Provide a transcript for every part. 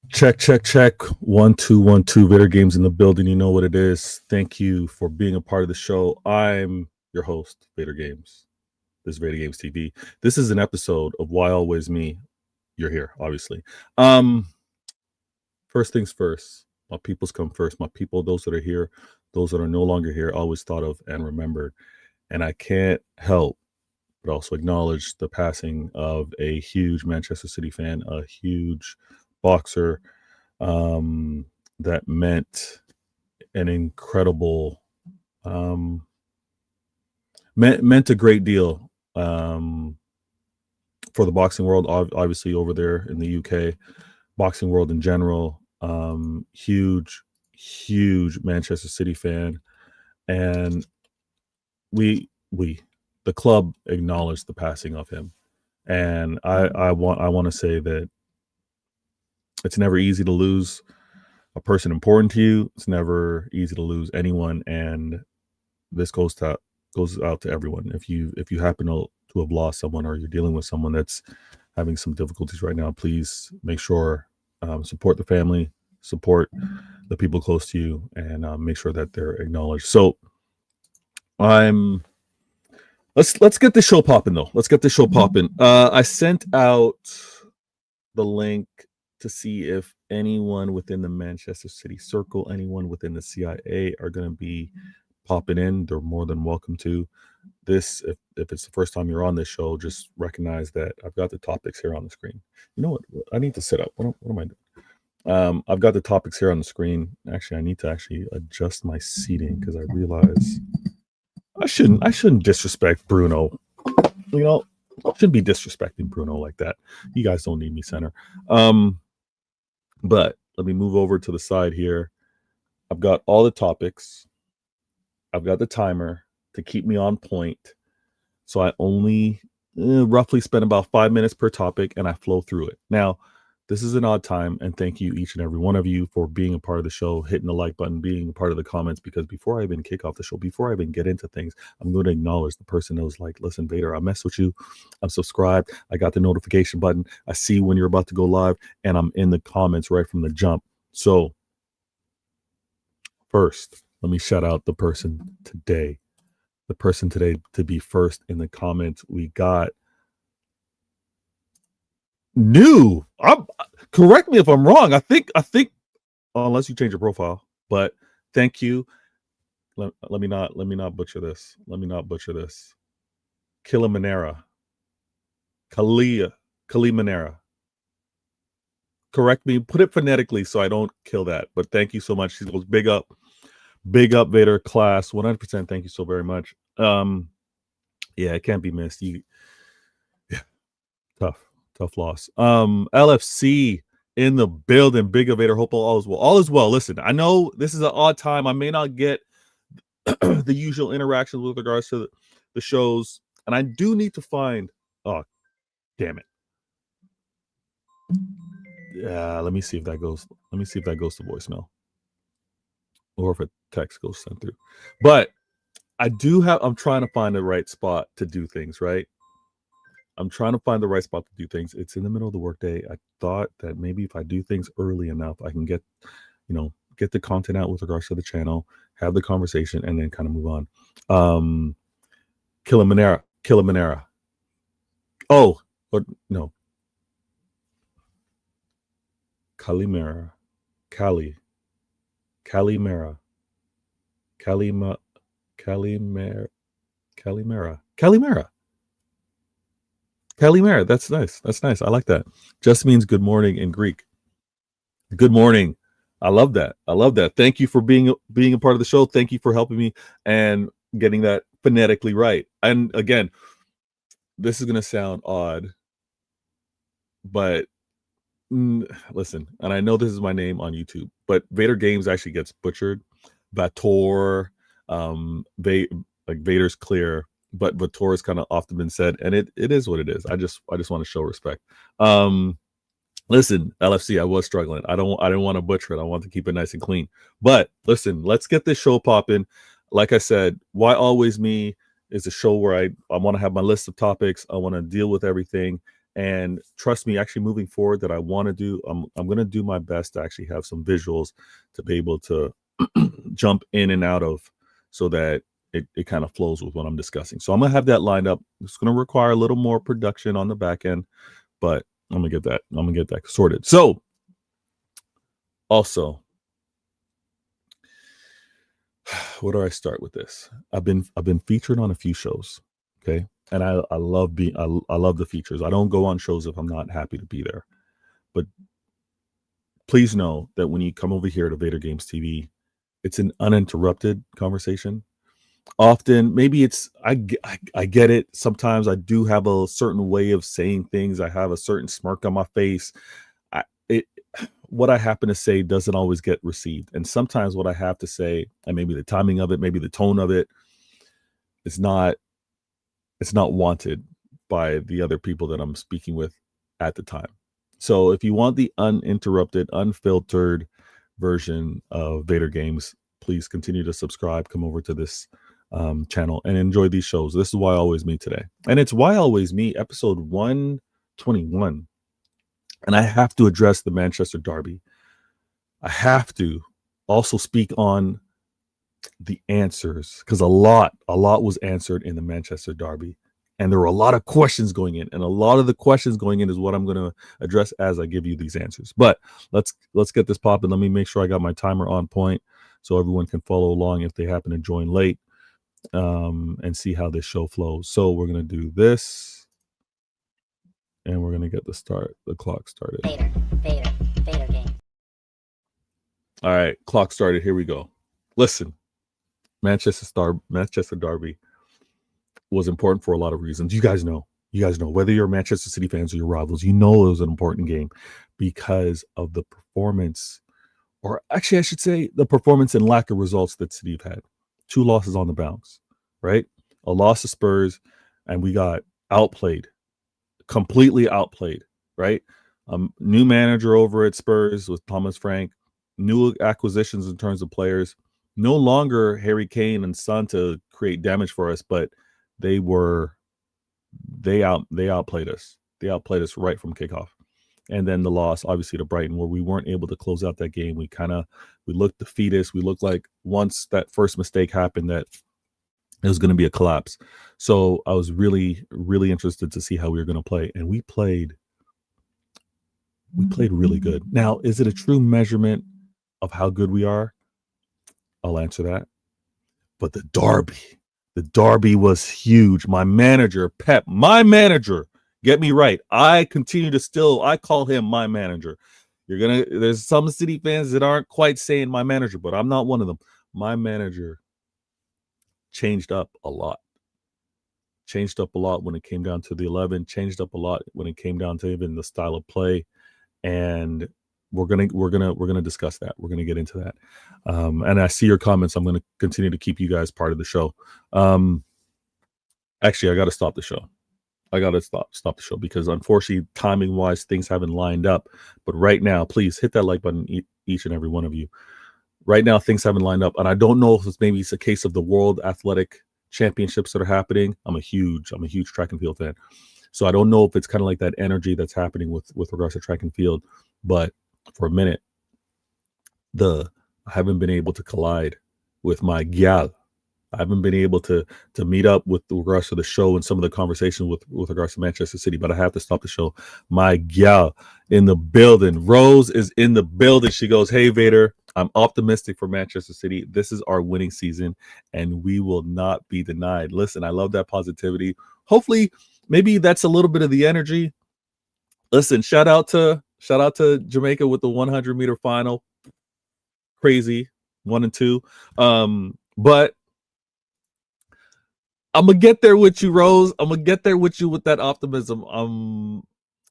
Check, check, check. 1 2 1 2. Vader Games in the building. You know what it is. Thank you for being a part of the show. I'm your host, Vader Games. This is Vader Games TV. This is an episode of Why Always Me. You're here, obviously. First things first. My peoples come first. My people, those that are here, those that are no longer here, always thought of and remembered. And I can't help but also acknowledge the passing of a huge Manchester City fan, a huge boxer that meant an incredible, meant a great deal for the boxing world, obviously over there in the UK, boxing world in general. Huge Manchester City fan, and we the club acknowledged the passing of him, and I want to say that it's never easy to lose a person important to you. It's never easy to lose anyone, and this goes out to everyone. If you happen to have lost someone, or you're dealing with someone that's having some difficulties right now, please make sure support the family, support the people close to you, and make sure that they're acknowledged. So let's get this show popping though. Let's get this show popping. I sent out the link to see if anyone within the Manchester City circle, anyone within the CIA are going to be popping in. They're more than welcome to. This, if it's the first time you're on this show, just recognize that I've got the topics here on the screen. You know what? I need to sit up. What am I doing? I've got the topics here on the screen. Actually, I need to adjust my seating because I realize I shouldn't disrespect Bruno. You know, I shouldn't be disrespecting Bruno like that. You guys don't need me center. But let me move over to the side here. I've got all the topics. I've got the timer to keep me on point. So I only roughly spend about 5 minutes per topic, and I flow through it. Now, this is an odd time, and thank you, each and every one of you, for being a part of the show, hitting the like button, being a part of the comments, because before I even kick off the show, before I even get into things, I'm going to acknowledge the person that was like, listen, Vader, I mess with you. I'm subscribed. I got the notification button. I see when you're about to go live, and I'm in the comments right from the jump. So first, let me shout out the person today. The person today to be first in the comments. We got new. Correct me if I'm wrong. I think unless you change your profile, but thank you. Let me not butcher this. Kilimanera. Kalimanera. Correct me. Put it phonetically so I don't kill that. But thank you so much. She goes, big up Vader class. 100%. Thank you so very much. Yeah, it can't be missed. Tough loss. LFC in the building. Big Vader. Hope all is well. All is well. Listen, I know this is an odd time. I may not get the usual interactions with regards to the shows, and I do need to find. Oh, damn it. Yeah, let me see if that goes. Let me see if that goes to voicemail, or if a text goes sent through. But I'm trying to find the right spot to do things, right? I'm trying to find the right spot to do things. It's in the middle of the workday. I thought that maybe if I do things early enough, I can get the content out with regards to the channel, have the conversation, and then kind of move on. Kilimanera. Oh, or no. Calimera. Kalimera. That's nice. I like that. Just means good morning in Greek. Good morning. I love that. Thank you for being a part of the show. Thank you for helping me and getting that phonetically right. And again, this is going to sound odd, but listen, and I know this is my name on YouTube, but Vader Games actually gets butchered. Vator, Vader's clear, but Vator has kind of often been said, and it is what it is. I just want to show respect. Listen, LFC, I was struggling. I didn't want to butcher it. I want to keep it nice and clean. But listen, let's get this show popping. Like I said, Why Always Me is a show where I want to have my list of topics. I want to deal with everything. And trust me, actually moving forward that I want to do, I'm going to do my best to actually have some visuals to be able to jump in and out of so that it kind of flows with what I'm discussing. So I'm going to have that lined up. It's going to require a little more production on the back end, but I'm going to get that sorted. So also, where do I start with this? I've been featured on a few shows. Okay. And I love the features. I don't go on shows if I'm not happy to be there. But please know that when you come over here to Vader Games TV, it's an uninterrupted conversation. Often, maybe it's I get it. Sometimes I do have a certain way of saying things. I have a certain smirk on my face. What I happen to say doesn't always get received. And sometimes what I have to say, and maybe the timing of it, maybe the tone of it, it's not wanted by the other people that I'm speaking with at the time. So if you want the uninterrupted, unfiltered version of Vader Games, please continue to subscribe. Come over to this channel and enjoy these shows. This is Why Always Me today. And it's Why Always Me, episode 121. And I have to address the Manchester Derby. I have to also speak on the answers, because a lot was answered in the Manchester Derby. And there were a lot of questions going in. And a lot of the questions going in is what I'm going to address as I give you these answers. But let's get this popping. Let me make sure I got my timer on point so everyone can follow along if they happen to join late, and see how this show flows. So we're going to do this. And we're going to get the clock started. Vader game. All right, clock started. Here we go. Listen, Manchester Derby was important for a lot of reasons. You guys know, whether you're Manchester City fans or your rivals, you know it was an important game because of the performance, or actually I should say the performance and lack of results that City have had. 2 losses on the bounce, right? A loss to Spurs, and we got outplayed. Completely outplayed, right? New manager over at Spurs with Thomas Frank, new acquisitions in terms of players. No longer Harry Kane and Son to create damage for us, but they outplayed us. They outplayed us right from kickoff. And then the loss, obviously, to Brighton, where we weren't able to close out that game. We looked defeatist. We looked like once that first mistake happened that it was going to be a collapse. So I was really, really interested to see how we were going to play. And we played really good. Now, is it a true measurement of how good we are? I'll answer that. But the Derby was huge. My manager, Pep, get me right. I call him my manager. There's some City fans that aren't quite saying my manager, but I'm not one of them. My manager changed up a lot when it came down to the 11, changed up a lot when it came down to even the style of play. And we're gonna discuss that. We're gonna get into that. And I see your comments. I'm gonna continue to keep you guys part of the show. Actually, I got to stop the show. Stop the show because unfortunately, timing wise, things haven't lined up. But right now, please hit that like button, each and every one of you. Right now, things haven't lined up, and I don't know if it's a case of the World Athletic Championships that are happening. I'm a huge track and field fan, so I don't know if it's kind of like that energy that's happening with regards to track and field. But for a minute, I haven't been able to collide with my gal. I haven't been able to meet up with regards to the show and some of the conversation with regards to Manchester City, but I have to stop the show. My gal in the building. Rose is in the building. She goes, "Hey, Vader, I'm optimistic for Manchester City. This is our winning season, and we will not be denied." Listen, I love that positivity. Hopefully, maybe that's a little bit of the energy. Listen, shout out to Jamaica with the 100-meter final. Crazy, 1 and 2. But I'm gonna get there with you, Rose. I'm gonna get there with you with that optimism. I'm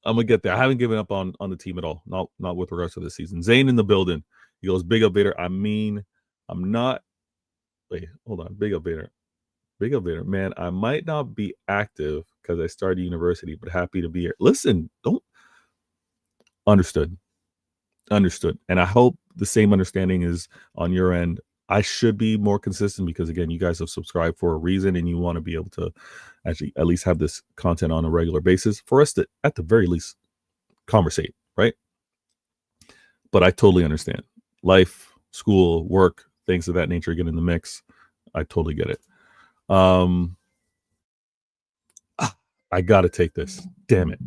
gonna get there. I haven't given up on the team at all. Not with regards to this season. Zane in the building. He goes, "Big up, Vader." I mean, I'm not. Wait, hold on. Big up, Vader. Big up, Vader. Man, I might not be active because I started university, but happy to be here. Listen, don't. Understood. And I hope the same understanding is on your end. I should be more consistent because, again, you guys have subscribed for a reason and you want to be able to actually at least have this content on a regular basis for us to, at the very least, conversate, right? But I totally understand. Life, school, work, things of that nature get in the mix. I totally get it. I got to take this. Damn it.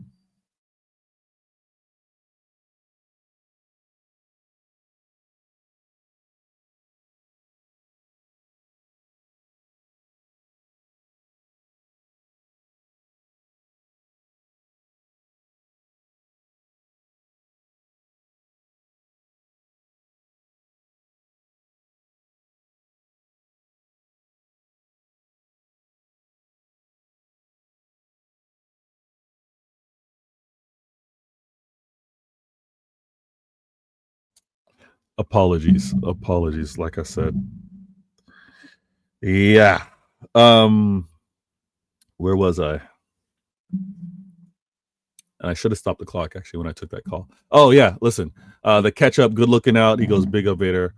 Apologies. Like I said. Yeah. Where was I? And I should have stopped the clock actually when I took that call. Oh yeah, listen. The catch up, good looking out. He goes, big up Vader.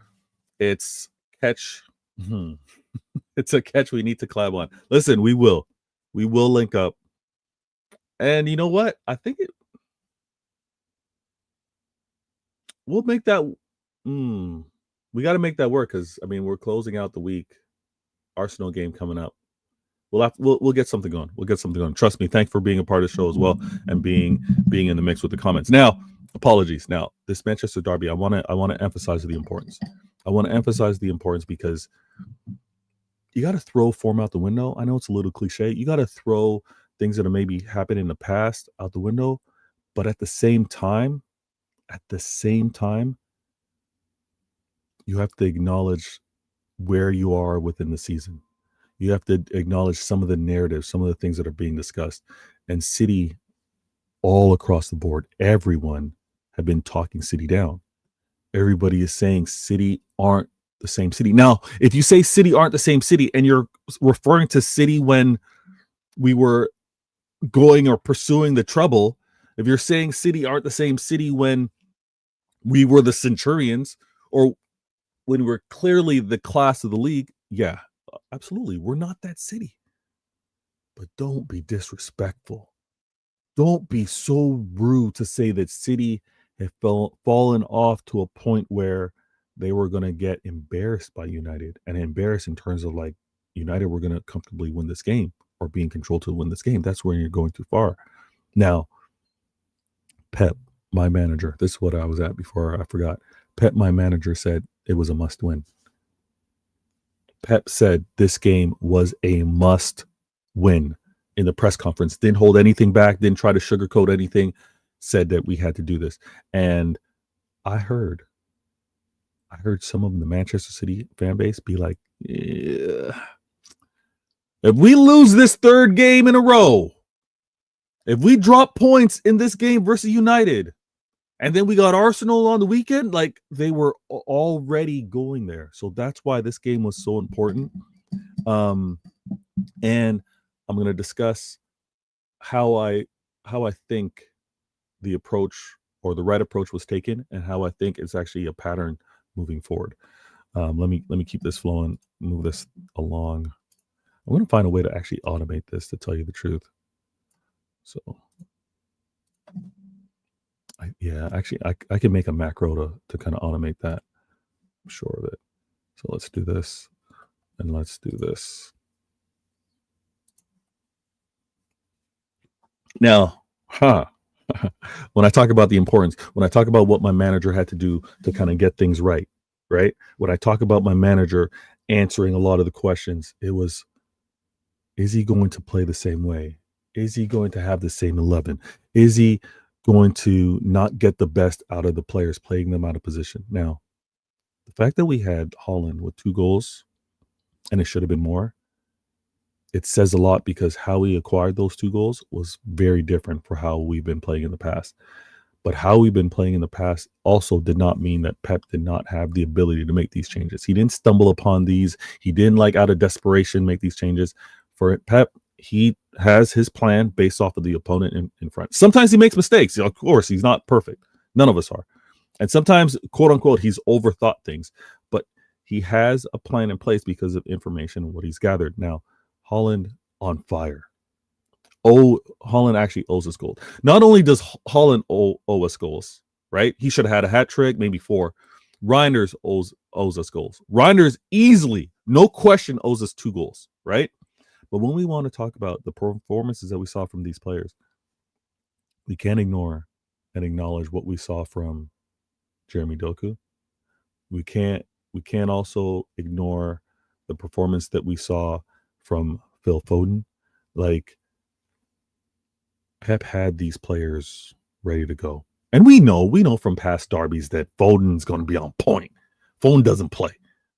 It's catch. It's a catch we need to collab on. Listen, we will link up. And you know what? I think we'll make that. We got to make that work because I mean we're closing out the week. Arsenal game coming up. We'll get something going. We'll get something going. Trust me. Thanks for being a part of the show as well and being in the mix with the comments. Now, apologies. Now, this Manchester Derby, I want to emphasize the importance. I want to emphasize the importance because you got to throw form out the window. I know it's a little cliche. You got to throw things that have maybe happened in the past out the window, but at the same time, you have to acknowledge where you are within the season. You have to acknowledge some of the narratives, some of the things that are being discussed. And City, all across the board, everyone have been talking City down. Everybody is saying City aren't the same City. Now, if you say City aren't the same City and you're referring to City when we were going or pursuing the trouble, if you're saying City aren't the same City when we were the Centurions or when we're clearly the class of the league, yeah, absolutely. We're not that City. But don't be disrespectful. Don't be so rude to say that City have fallen off to a point where they were going to get embarrassed by United, and embarrassed in terms of like United were going to comfortably win this game or be in control to win this game. That's where you're going too far. Now, Pep, my manager, this is what I was at before I forgot. Pep, my manager, said it was a must win. Pep said this game was a must win in the press conference. Didn't hold anything back, didn't try to sugarcoat anything, said that we had to do this. And I heard some of the Manchester City fan base be like, yeah, if we lose this third game in a row, if we drop points in this game versus United, and then we got Arsenal on the weekend, like they were already going there. So that's why this game was so important. And I'm going to discuss how I think the approach or the right approach was taken and how I think it's actually a pattern moving forward. Let me keep this flowing, move this along. I'm going to find a way to actually automate this, to tell you the truth. So I can make a macro to kind of automate that. I'm sure of it. So let's do this and let's do this. Now, when I talk about the importance, when I talk about what my manager had to do to kind of get things right? When I talk about my manager answering a lot of the questions, it was, is he going to play the same way? Is he going to have the same 11? Is he going to not get the best out of the players, playing them out of position? Now, the fact that we had Haaland with 2 goals, and it should have been more, it says a lot because how we acquired those 2 goals was very different for how we've been playing in the past. But how we've been playing in the past also did not mean that Pep did not have the ability to make these changes. He didn't stumble upon these. He didn't, like, out of desperation make these changes. For Pep, he has his plan based off of the opponent in front. Sometimes he makes mistakes. Of course, he's not perfect. None of us are. And sometimes, quote unquote, he's overthought things. But He has a plan in place because of information and what he's gathered. Now, Haaland on fire. Haaland actually owes us gold. Not only does Haaland owe us goals, right? He should have had a hat trick, maybe 4. Reinders owes us goals. Reinders easily, no question, owes us 2 goals, right? But when we want to talk about the performances that we saw from these players, we can't ignore and acknowledge what we saw from Jeremy Doku. We can't also ignore the performance that we saw from Phil Foden. Like, Pep had these players ready to go. And we know from past derbies that Foden's going to be on point. Foden doesn't play.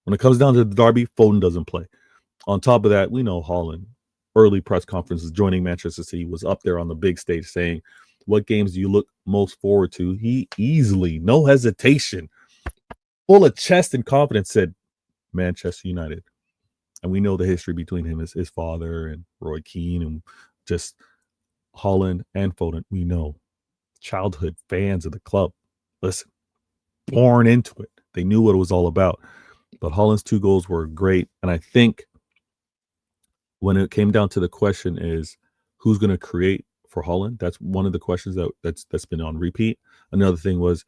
When it comes down to the derby, Foden doesn't play. On top of that, we know Haaland, early press conferences joining Manchester City, was up there on the big stage saying, what games do you look most forward to? He easily, no hesitation, full of chest and confidence said Manchester United. And we know the history between him, his father and Roy Keane, and just Haaland and Foden. We know childhood fans of the club. Listen, born into it. They knew what it was all about. But Haaland's 2 goals were great. And I think when it came down to the question is who's going to create for Haaland, that's one of the questions that's been on repeat. Another thing was,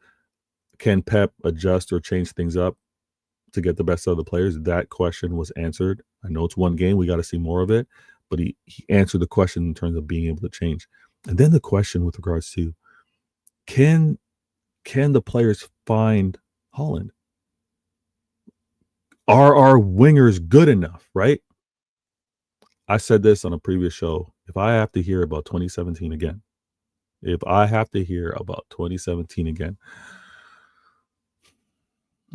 can Pep adjust or change things up to get the best out of the players? That question was answered. I know it's one game. We got to see more of it. But he answered the question in terms of being able to change. And then the question with regards to, can the players find Haaland? Are our wingers good enough, right? I said this on a previous show. If I have to hear about 2017 again,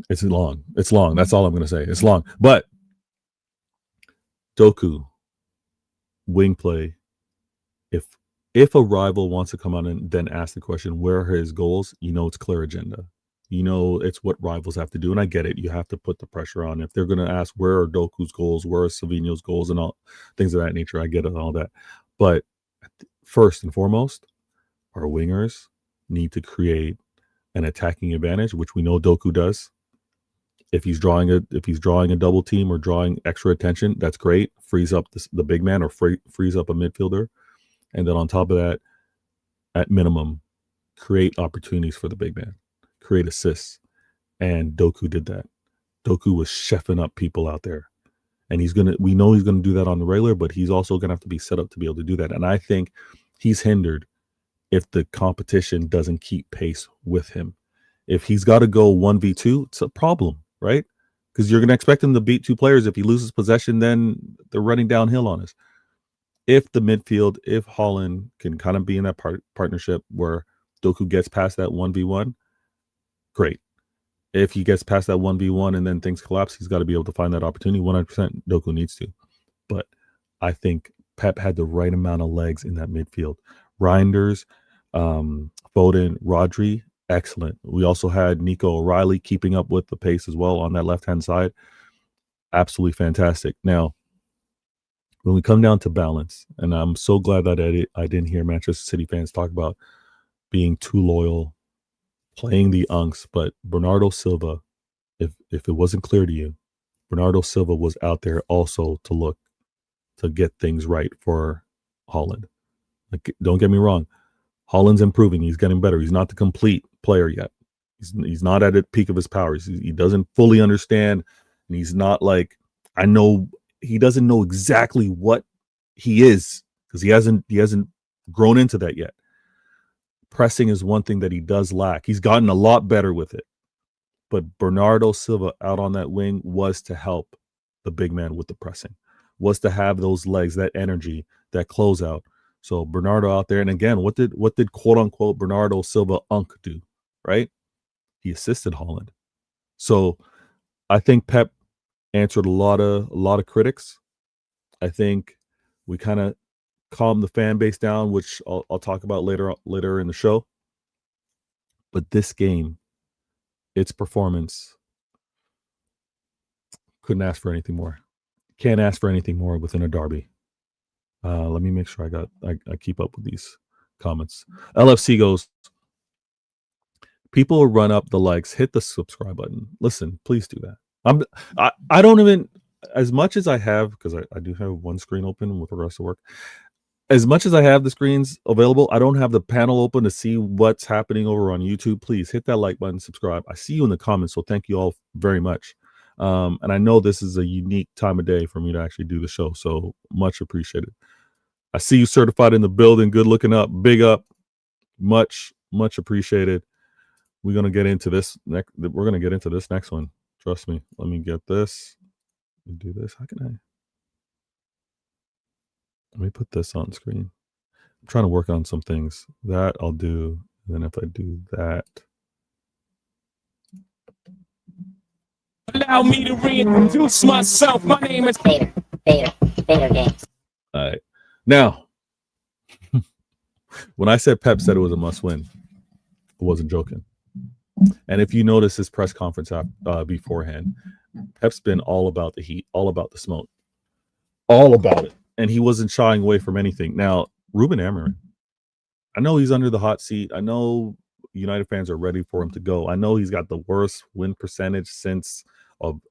it's long. It's long. That's all I'm going to say. It's long. But Doku, wing play, if a rival wants to come on and then ask the question, where are his goals? It's clear agenda. It's what rivals have to do. And I get it. You have to put the pressure on. If they're going to ask, where are Doku's goals? Where are Savinho's goals? And all things of that nature. I get it and all that. But first and foremost, our wingers need to create an attacking advantage, which we know Doku does. If he's drawing a double team or drawing extra attention, that's great. Frees up the big man or frees up a midfielder. And then on top of that, at minimum, create opportunities for the big man, create assists. And Doku did that. Doku was chefing up people out there. And we know he's going to do that on the regular, but he's also going to have to be set up to be able to do that. And I think he's hindered if the competition doesn't keep pace with him. If he's got to go 1v2, it's a problem, right? Because you're going to expect him to beat 2 players. If he loses possession, then they're running downhill on us. If Haaland can kind of be in that partnership where Doku gets past that 1v1, great. If he gets past that 1v1 and then things collapse, he's got to be able to find that opportunity. 100% Doku needs to. But I think Pep had the right amount of legs in that midfield. Reinders, Foden, Rodri, excellent. We also had Nico O'Reilly keeping up with the pace as well on that left-hand side. Absolutely fantastic. Now, when we come down to balance, and I'm so glad that I didn't hear Manchester City fans talk about being too loyal, playing the unks, but Bernardo Silva, if it wasn't clear to you, Bernardo Silva was out there also to get things right for Haaland. Like, don't get me wrong, Haaland's improving. He's getting better. He's not the complete player yet. He's not at the peak of his powers. He doesn't fully understand, and he's not like, I know he doesn't know exactly what he is because he hasn't grown into that yet. Pressing is one thing that he does lack. He's gotten a lot better with it. But Bernardo Silva out on that wing was to help the big man with the pressing, was to have those legs, that energy, that closeout. So Bernardo out there, and again, what did quote unquote Bernardo Silva Unk do? Right? He assisted Haaland. So I think Pep answered a lot of critics. I think we kind of calmed the fan base down, which I'll talk about later in the show. But this game, its performance, couldn't ask for anything more. Can't ask for anything more within a derby. Let me make sure I keep up with these comments. LFC goes, people run up the likes, hit the subscribe button. Listen, please do that. I don't even, as much as I have, because I do have one screen open with the rest of work. As much as I have the screens available, I don't have the panel open to see what's happening over on YouTube. Please hit that like button, subscribe. I see you in the comments, so thank you all very much. And I know this is a unique time of day for me to actually do the show, so much appreciated. I see you certified in the building. Good looking up, big up, much appreciated. We're gonna get into this next. We're gonna get into this next one. Trust me. Let me get this. Let me do this. How can I? Let me put this on screen. I'm trying to work on some things. That I'll do. And then if I do that. Allow me to reintroduce myself. My name is Vader Games. All right. Now, when I said Pep said it was a must win, I wasn't joking. And if you notice his press conference beforehand, Pep's been all about the heat, all about the smoke, all about it. And he wasn't shying away from anything. Now, Ruben Amorim, I know he's under the hot seat. I know United fans are ready for him to go. I know he's got the worst win percentage since,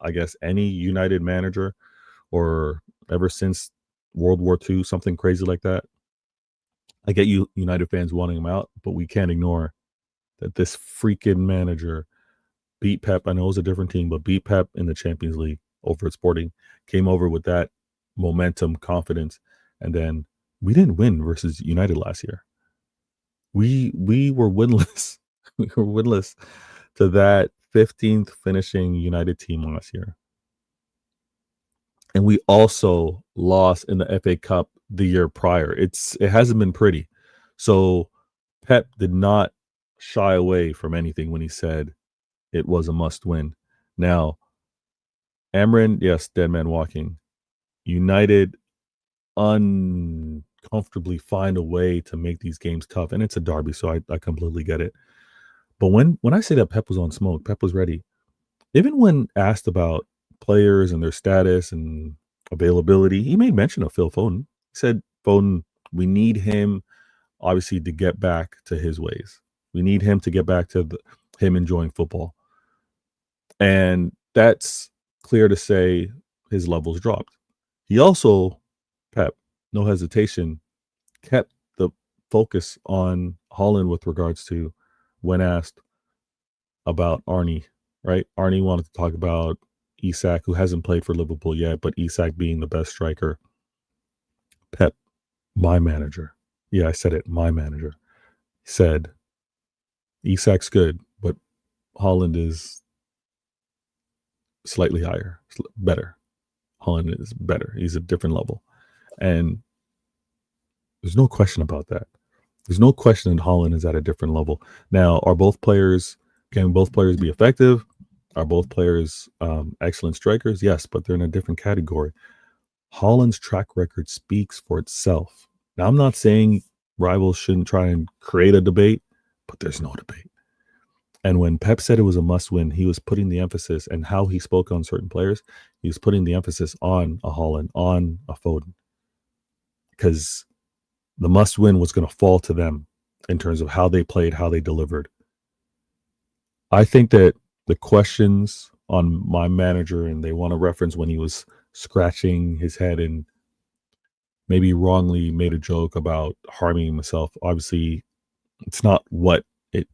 I guess, any United manager, or ever since World War II, something crazy like that. I get you United fans wanting him out, but we can't ignore that this freaking manager beat Pep. I know it was a different team, but beat Pep in the Champions League over at Sporting, came over with that momentum, confidence, and then we didn't win versus United last year. We were winless. We were winless to that 15th finishing United team last year. And we also lost in the FA Cup the year prior. It hasn't been pretty. So Pep did not shy away from anything when he said it was a must win. Now, Amorim, yes, dead man walking. United uncomfortably find a way to make these games tough. And it's a derby, so I completely get it. But when I say that Pep was on smoke, Pep was ready. Even when asked about players and their status and availability, he made mention of Phil Foden. He said, Foden, we need him, obviously, to get back to his ways. We need him to get back to him enjoying football. And that's clear to say his levels dropped. He also, Pep, no hesitation, kept the focus on Haaland with regards to when asked about Arnie, right? Arnie wanted to talk about Isak, who hasn't played for Liverpool yet, but Isak being the best striker. Pep, my manager. Yeah, I said it, my manager. Said, Isak's good, but Haaland is slightly higher, better. Haaland is better. He's a different level. And there's no question about that. There's no question that Haaland is at a different level. Now, can both players be effective? Are both players excellent strikers? Yes, but they're in a different category. Haaland's track record speaks for itself. Now, I'm not saying rivals shouldn't try and create a debate, but there's no debate. And when Pep said it was a must-win, he was putting the emphasis, and how he spoke on certain players, he was putting the emphasis on a Haaland, on a Foden, because the must-win was going to fall to them in terms of how they played, how they delivered. I think that the questions on my manager, and they want to reference when he was scratching his head and maybe wrongly made a joke about harming himself. Obviously, it's not what it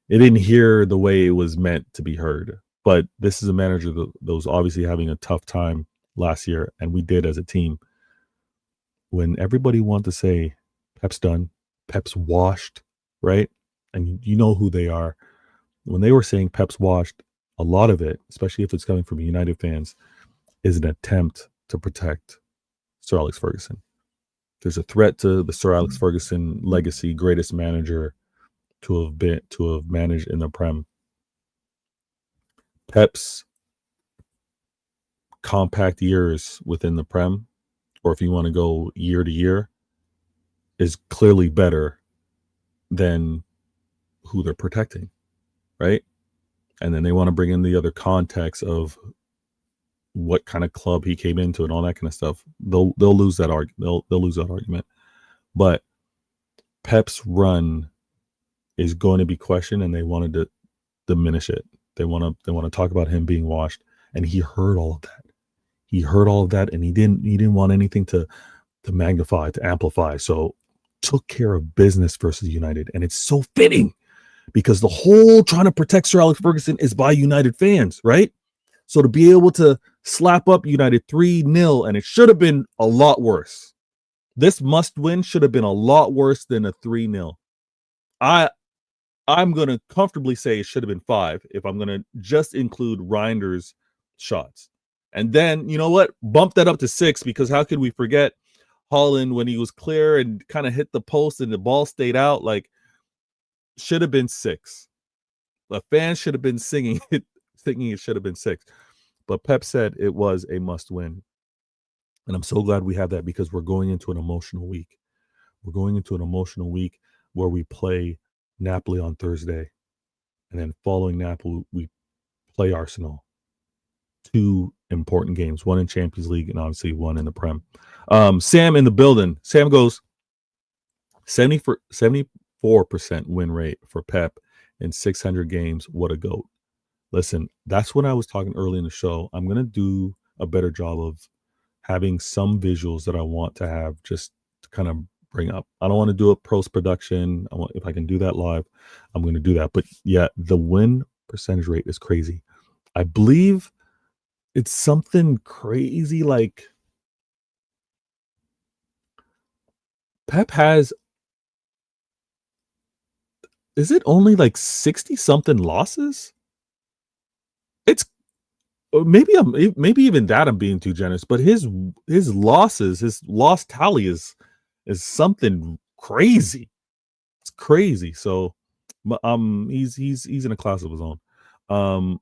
didn't hear the way it was meant to be heard. But this is a manager that was obviously having a tough time last year, and we did as a team. When everybody wanted to say Pep's done, Pep's washed, right? And you know who they are. When they were saying Pep's washed, a lot of it, especially if it's coming from United fans, is an attempt to protect Sir Alex Ferguson. There's a threat to the Sir Alex Ferguson legacy, greatest manager to have managed in the Prem. Pep's compact years within the Prem, or if you want to go year to year, is clearly better than who they're protecting, right? And then they want to bring in the other context of what kind of club he came into and all that kind of stuff. They'll lose that argument. They'll lose that argument. But Pep's run is going to be questioned, and they wanted to diminish it. They want to talk about him being washed, and he heard all of that. He heard all of that, and he didn't want anything to magnify, to amplify. So took care of business versus United, and it's so fitting because the whole trying to protect Sir Alex Ferguson is by United fans, right? So to be able to slap up United 3-0, and it should have been a lot worse. This must win should have been a lot worse than a 3-0. I'm going to comfortably say it should have been 5 if I'm going to just include Reinder's shots. And then, you know what? Bump that up to 6, because how could we forget Holland when he was clear and kind of hit the post and the ball stayed out? Like, should have been 6. The fans should have been singing it should have been 6. But Pep said it was a must win. And I'm so glad we have that, because we're going into an emotional week. We're going into an emotional week where we play Napoli on Thursday. And then following Napoli, we play Arsenal. 2 important games, one in Champions League and obviously one in the Prem. Sam in the building. Sam goes 74% win rate for Pep in 600 games. What a GOAT. Listen, that's what I was talking early in the show. I'm going to do a better job of having some visuals that I want to have just to kind of bring up. I don't want to do it post-production. If I can do that live, I'm going to do that. But yeah, the win percentage rate is crazy. I believe it's something crazy like Pep has, is it only like 60 something losses? It's maybe even that I'm being too generous, but his losses, his loss tally is something crazy. It's crazy. So he's in a class of his own.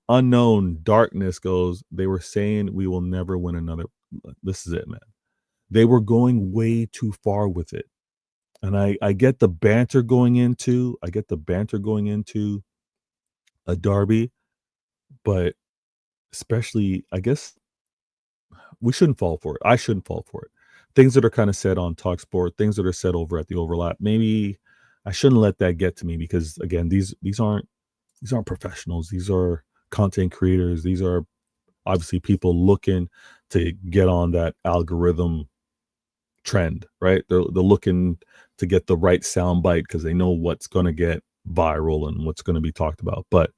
Unknown Darkness goes, they were saying we will never win another. This is it, man. They were going way too far with it. And I get the banter going into a derby, but especially, I guess we shouldn't fall for it. I shouldn't fall for it. Things that are kind of said on TalkSport, things that are said over at the Overlap, maybe I shouldn't let that get to me, because again, these aren't professionals. These are content creators. These are obviously people looking to get on that algorithm trend, right? They're looking to get the right sound bite because they know what's going to get viral and what's going to be talked about. But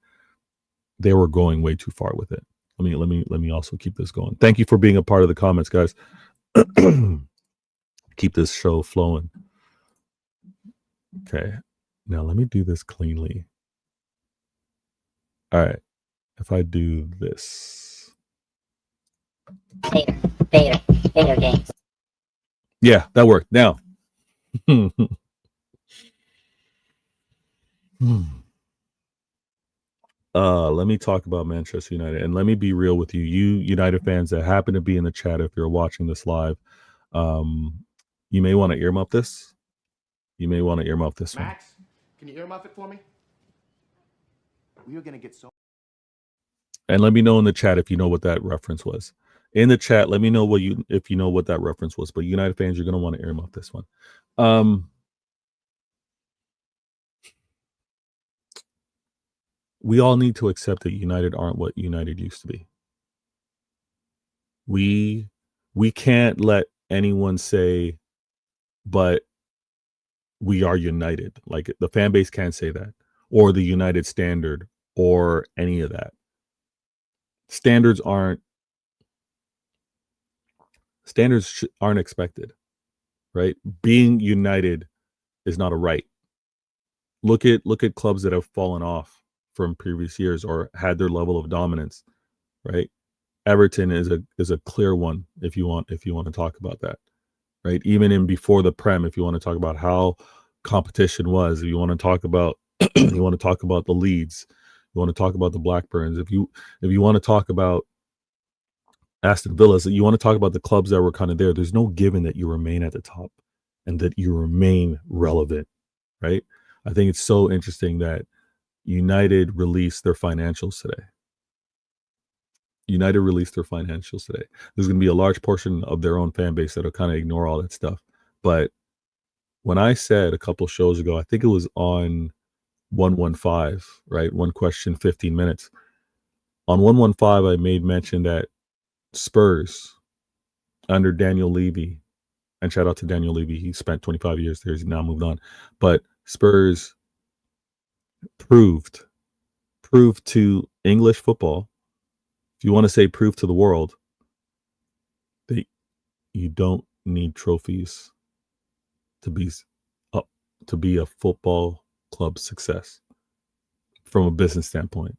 they were going way too far with it. Let me also keep this going. Thank you for being a part of the comments, guys. Keep this show flowing. Okay, now let me do this cleanly. All right, if I do this, Beta games. Yeah, that worked. Now, let me talk about Manchester United, and let me be real with you, United fans that happen to be in the chat. If you're watching this live, you may want to earmuff this. You may want to earmuff this one. Max, can you earmuff it for me? We are gonna get so. And let me know in the chat if you know what that reference was. In the chat, let me know if you know what that reference was. But United fans, you're gonna want to earmuff this one. We all need to accept that United aren't what United used to be. We can't let anyone say, but we are united. Like, the fan base can't say that, or the United standard, or any of that. Standards aren't expected, right? Being united is not a right. Look at clubs that have fallen off from previous years or had their level of dominance, right? Everton is a clear one if you want to talk about that, right? Even in before the Prem, if you want to talk about how competition was, if you want to talk about the Leeds, you want to talk about the Blackburns, if you want to talk about Aston Villas, you want to talk about the clubs that were kind of there, there's no given that you remain at the top and that you remain relevant, right? I think it's so interesting that United released their financials today. There's going to be a large portion of their own fan base that'll kind of ignore all that stuff. But when I said a couple of shows ago, I think it was on 115, right? One question, 15 minutes. On 115, I made mention that Spurs under Daniel Levy, and shout out to Daniel Levy, he spent 25 years there, he's now moved on, but Spurs proved to English football, if you want to say prove to the world, that you don't need trophies to be a football club success from a business standpoint.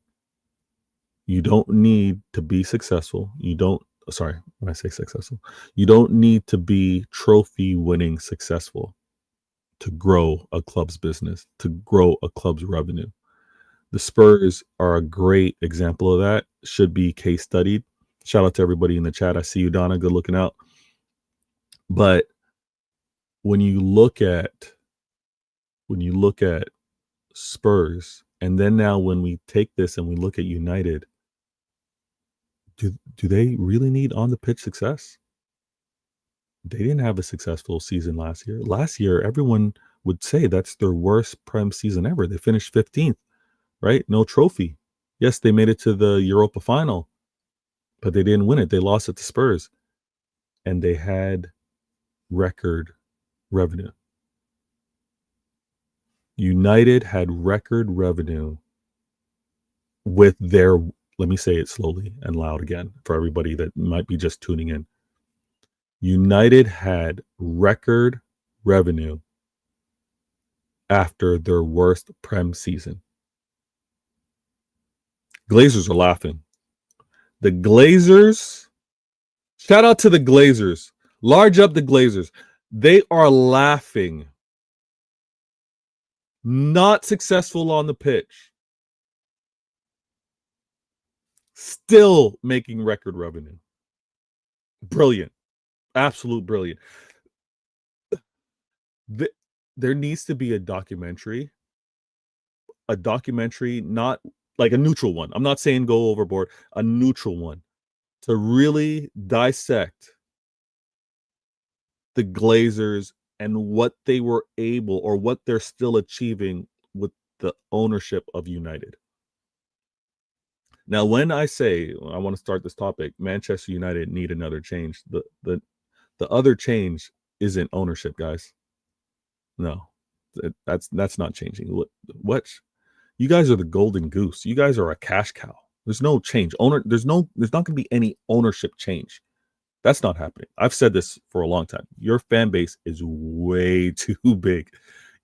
You don't need to be successful. When I say successful, you don't need to be trophy winning successful to grow a club's business, to grow a club's revenue. The Spurs are a great example of that. Should be case studied. Shout out to everybody in the chat. I see you, Donna. Good looking out. But when you look at Spurs, and then now when we take this and we look at United, do they really need on the pitch success? They didn't have a successful season last year. Last year, everyone would say that's their worst Prem season ever. They finished 15th, right? No trophy. Yes, they made it to the Europa final, but they didn't win it. They lost it to Spurs, and they had record revenue. United had record revenue with their, let me say it slowly and loud again for everybody that might be just tuning in. United had record revenue after their worst Prem season. Glazers are laughing. The Glazers, shout out to the Glazers. Large up the Glazers. They are laughing. Not successful on the pitch. Still making record revenue. Brilliant. Absolute brilliant. There needs to be a documentary, not like a neutral one. I'm not saying go overboard, a neutral one to really dissect the Glazers and what they were able or what they're still achieving with the ownership of United. Now, when I say I want to start this topic, Manchester United need another change. The other change isn't ownership, guys. No, that's not changing. What? You guys are the golden goose. You guys are a cash cow. There's no change. There's not going to be any ownership change. That's not happening. I've said this for a long time. Your fan base is way too big.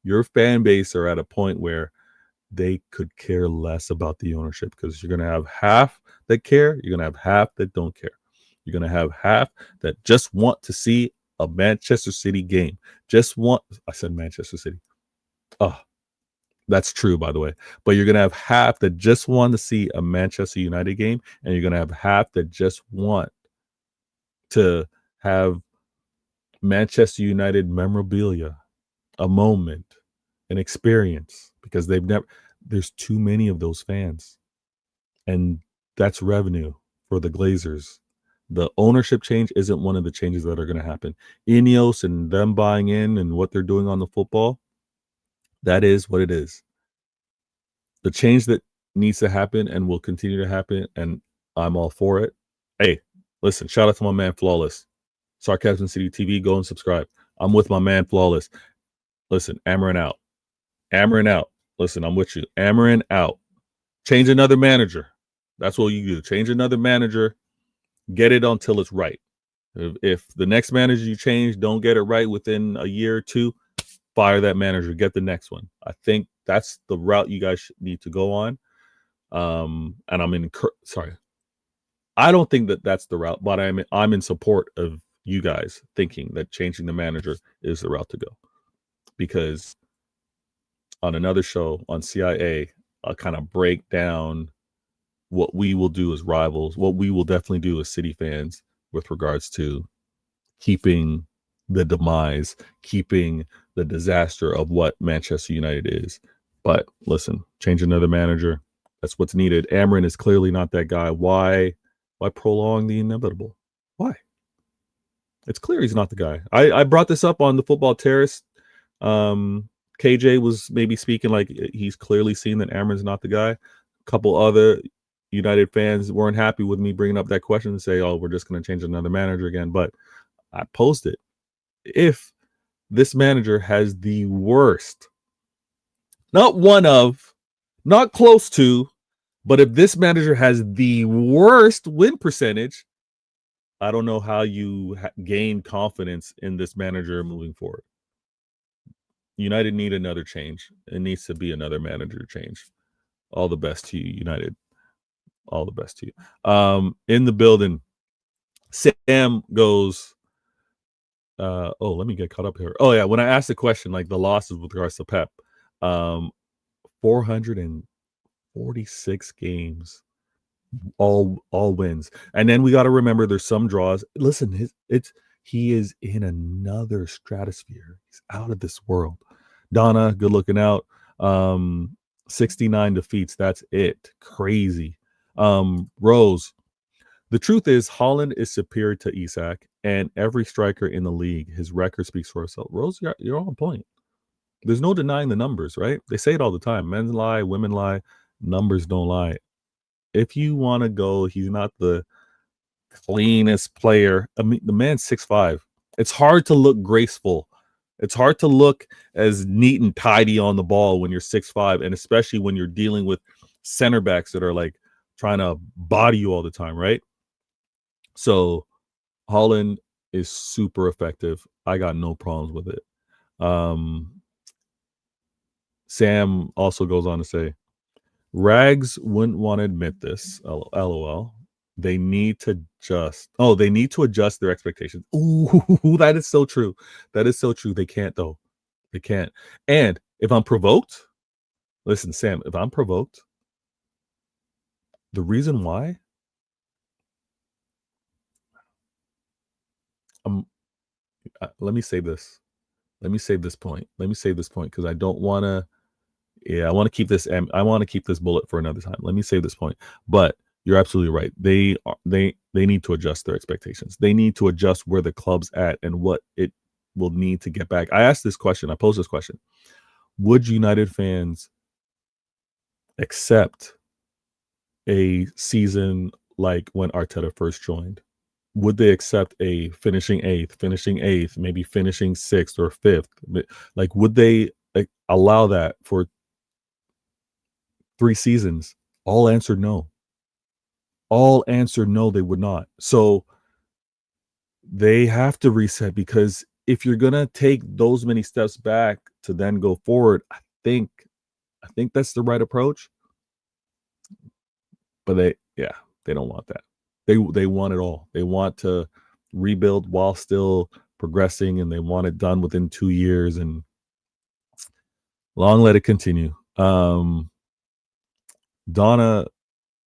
Your fan base are at a point where they could care less about the ownership, because you're going to have half that care. You're going to have half that don't care. You're going to have half that just want to see a Manchester City game. I said Manchester City. Oh, that's true, by the way. But you're going to have half that just want to see a Manchester United game, and you're going to have half that just want to have Manchester United memorabilia, a moment, an experience, because there's too many of those fans. And that's revenue for the Glazers. The ownership change isn't one of the changes that are going to happen. Ineos and them buying in and what they're doing on the football, that is what it is. The change that needs to happen and will continue to happen, and I'm all for it. Hey, listen, shout out to my man Flawless. SarcasmTV, go and subscribe. I'm with my man Flawless. Listen, Amarin out. Amarin out. Listen, I'm with you. Amarin out. Change another manager. That's what you do. Change another manager. Get it until it's right. If the next manager you change don't get it right within a year or two, fire that manager. Get the next one. I think that's the route you guys need to go on. And I don't think that that's the route, but I'm in support of you guys thinking that changing the manager is the route to go. Because on another show on CIA, I'll kind of break down what we will do as rivals, what we will definitely do as City fans with regards to keeping the demise, keeping the disaster of what Manchester United is. But listen, change another manager. That's what's needed. Amarin is clearly not that guy. Why prolong the inevitable? Why? It's clear he's not the guy. I brought this up on the Football Terrace. KJ was maybe speaking like he's clearly seen that Amarin's not the guy. A couple other United fans weren't happy with me bringing up that question and say, oh, we're just going to change another manager again. But I posted, if this manager has the worst, not one of, not close to, but if this manager has the worst win percentage, I don't know how you gain confidence in this manager moving forward. United need another change. It needs to be another manager change. All the best to you, United. All the best to you. In the building, Sam goes, let me get caught up here. Oh, yeah, when I asked the question, like the losses with regards to Pep, 446 games, all wins. And then we got to remember there's some draws. Listen, he is in another stratosphere. He's out of this world. Donna, good looking out. 69 defeats. That's it. Crazy. Rose, the truth is Haaland is superior to Isak and every striker in the league. His record speaks for itself. Rose, you're on point. There's no denying the numbers, right? They say it all the time. Men lie, women lie, numbers don't lie. If you want to go, he's not the cleanest player. I mean, the man's 6'5". It's hard to look graceful. It's hard to look as neat and tidy on the ball when you're 6'5", and especially when you're dealing with center backs that are like trying to body you all the time, right? So Haaland is super effective. I got no problems with it. Sam also goes on to say, Rags wouldn't want to admit this. LOL. They need to adjust their expectations. Ooh, that is so true. That is so true. They can't, though. They can't. And if I'm provoked, listen, Sam, if I'm provoked, the reason why, let me say this. Let me save this point. Because I don't want to. Yeah, I want to keep this. I want to keep this bullet for another time. Let me save this point. But you're absolutely right. They need to adjust their expectations. They need to adjust where the club's at and what it will need to get back. I asked this question. I posed this question. Would United fans accept a season like when Arteta first joined? Would they accept a finishing eighth, maybe finishing sixth or fifth? Like, would they allow that for 3 seasons? All answered no. All answered no, they would not. So they have to reset, because if you're going to take those many steps back to then go forward, I think that's the right approach. But they don't want that. They want it all. They want to rebuild while still progressing, and they want it done within 2 years, and long let it continue. Donna,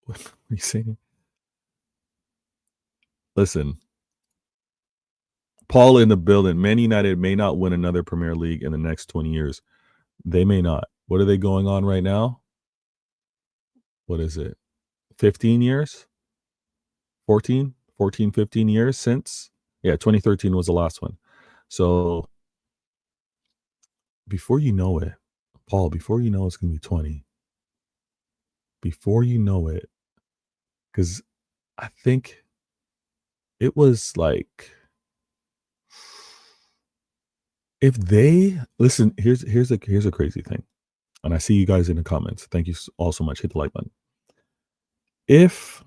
what are you saying? Listen, Paul in the building. Man United may not win another Premier League in the next 20 years. They may not. What are they going on right now? What is it? 15 years? 14, 15 years since? Yeah, 2013 was the last one. So before you know it, Paul, before you know it's going to be 20. Before you know it, because I think it was like, if they listen, here's a crazy thing, and I see you guys in the comments. Thank you all so much. Hit the like button. If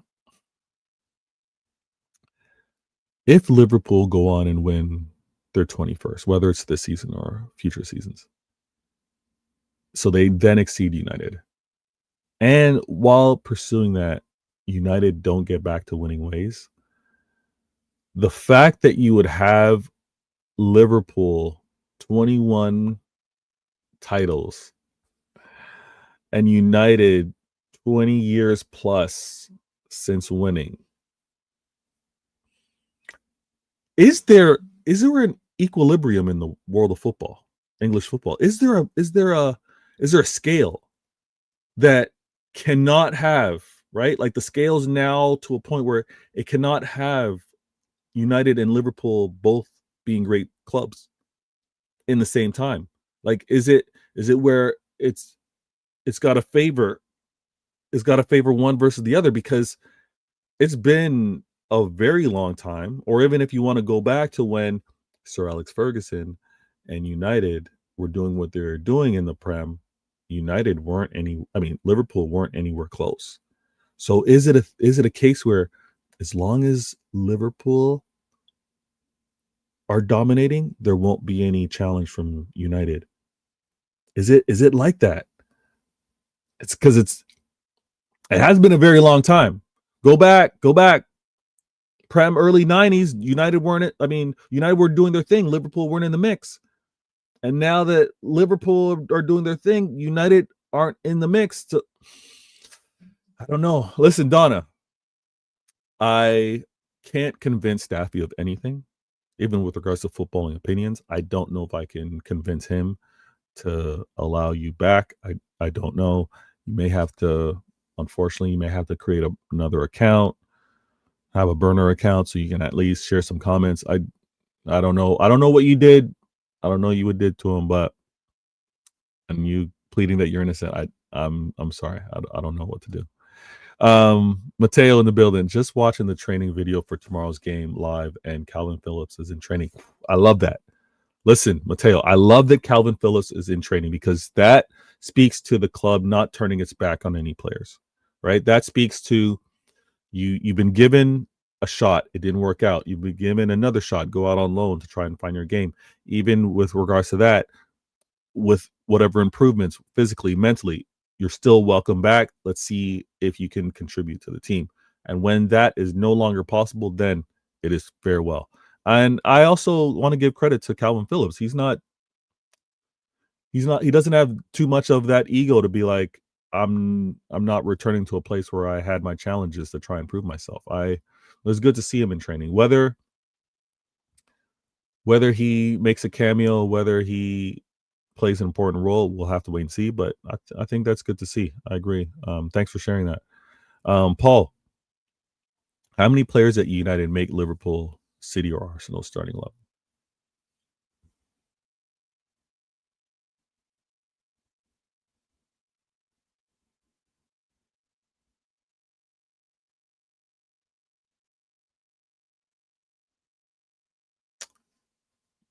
Liverpool go on and win their 21st, whether it's this season or future seasons, so they then exceed United, and while pursuing that, United don't get back to winning ways, the fact that you would have Liverpool 21 titles and United 20 years plus since winning, is there an equilibrium in the world of football, English football? Is there a scale that cannot have, right? Like the scale's now to a point where it cannot have United and Liverpool both being great clubs in the same time. Like, is it where it's got to favor is got to favor one versus the other, because it's been a very long time. Or even if you want to go back to when Sir Alex Ferguson and United were doing what they're doing in the Prem, United weren't any. I mean, Liverpool weren't anywhere close. So is it a case where, as long as Liverpool are dominating, there won't be any challenge from United? Is it like that? It's because it has been a very long time. Go back. Prem early 90s, United weren't. I mean, United were doing their thing. Liverpool weren't in the mix. And now that Liverpool are doing their thing, United aren't in the mix. So, I don't know. Listen, Donna, I can't convince Staffy of anything, even with regards to footballing opinions. I don't know if I can convince him to allow you back. I don't know. You may have to, unfortunately, create another account, have a burner account, so you can at least share some comments. I don't know. I don't know what you did. I don't know what you did to him, but, and you pleading that you're innocent, I'm sorry. I don't know what to do. Mateo in the building, just watching the training video for tomorrow's game live, and Calvin Phillips is in training. I love that. Listen, Mateo, I love that Calvin Phillips is in training, because that speaks to the club not turning its back on any players, right? That speaks to you've been given a shot, it didn't work out. You've been given another shot, go out on loan to try and find your game. Even with regards to that, with whatever improvements physically, mentally, you're still welcome back. Let's see if you can contribute to the team. And when that is no longer possible, then it is farewell. And I also want to give credit to Calvin Phillips. He doesn't have too much of that ego to be like, I'm not returning to a place where I had my challenges to try and prove myself. It was good to see him in training. Whether he makes a cameo, whether he plays an important role, we'll have to wait and see. But I think that's good to see. I agree. Thanks for sharing that. Paul, how many players at United make Liverpool, City, or Arsenal starting 11?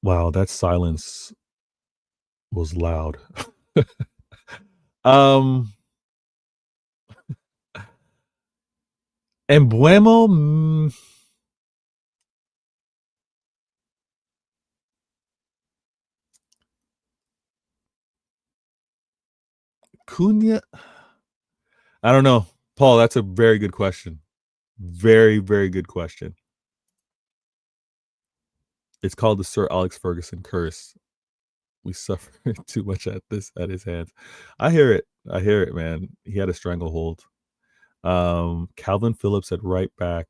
Wow, that silence was loud. Embuemo, Cunha. I don't know, Paul. That's a very good question. Very, very good question. It's called the Sir Alex Ferguson curse. We suffer too much at his hands. I hear it, man. He had a stranglehold. Calvin Phillips at right back.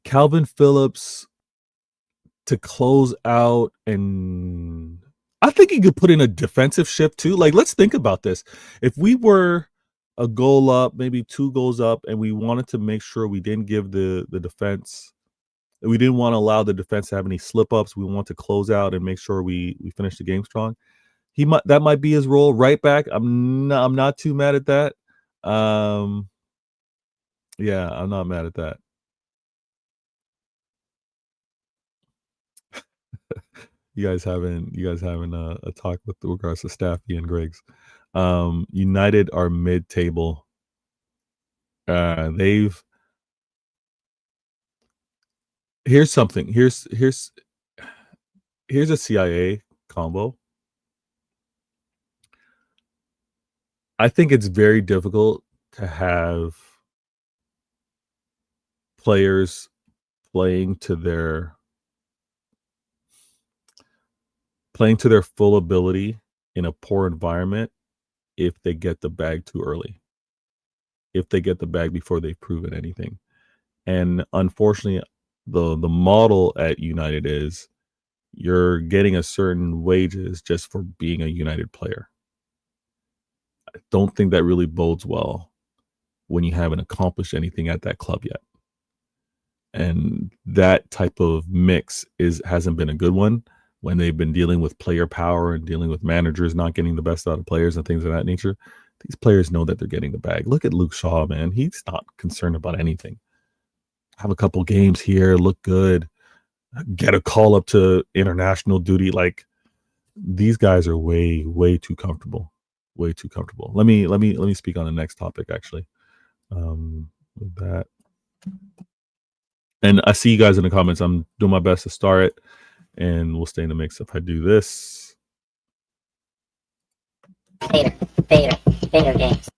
Calvin Phillips to close out, and I think he could put in a defensive shift too. Like, let's think about this. If we were a goal up, maybe 2 goals up, and we wanted to make sure we didn't give the defense, we didn't want to allow the defense to have any slip ups. We want to close out and make sure we finish the game strong. That might be his role, right back. I'm not too mad at that. Yeah, I'm not mad at that. You guys having a talk with regards to Staffy and Griggs. United are mid-table. Here's something. Here's a CIA combo. I think it's very difficult to have players playing to their full ability in a poor environment if they get the bag too early, if they get the bag before they've proven anything. And unfortunately, the model at United is you're getting a certain wages just for being a United player. I don't think that really bodes well when you haven't accomplished anything at that club yet. And that type of mix hasn't been a good one when they've been dealing with player power and dealing with managers not getting the best out of players and things of that nature. These players know that they're getting the bag. Look at Luke Shaw, man. He's not concerned about anything. Have a couple games here, look good, get a call up to international duty. Like, these guys are way too comfortable. Way too comfortable. Let me speak on the next topic, actually. With that. And I see you guys in the comments. I'm doing my best to start it, and we'll stay in the mix if I do this. Vader games.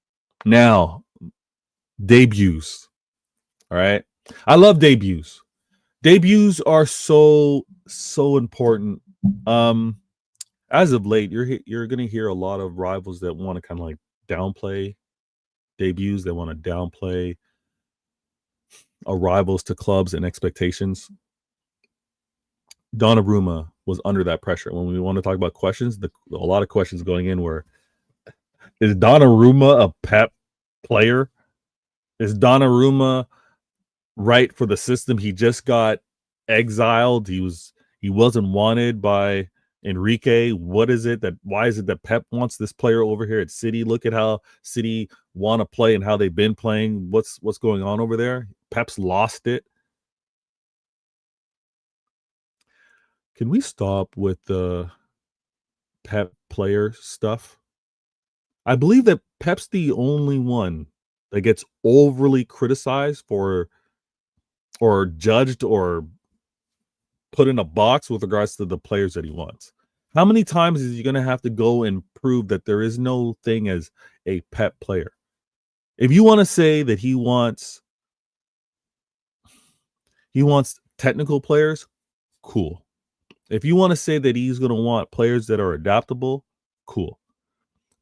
Now, debuts. All right. I love debuts. Debuts are so important. As of late, you're going to hear a lot of rivals that want to kind of like downplay debuts. They want to downplay arrivals to clubs and expectations. Donnarumma was under that pressure. When we want to talk about questions, a lot of questions going in were, is Donnarumma a Pep player? Is Donnarumma right for the system? He just got exiled. He wasn't wanted by Enrique. Why is it that Pep wants this player over here at City? Look at how City want to play and how they've been playing. What's going on over there? Pep's lost it. Can we stop with the Pep player stuff? I believe that Pep's the only one that gets overly criticized for or judged or put in a box with regards to the players that he wants. How many times is he going to have to go and prove that there is no thing as a Pep player? If you want to say that he wants technical players, cool. If you want to say that he's going to want players that are adaptable, cool.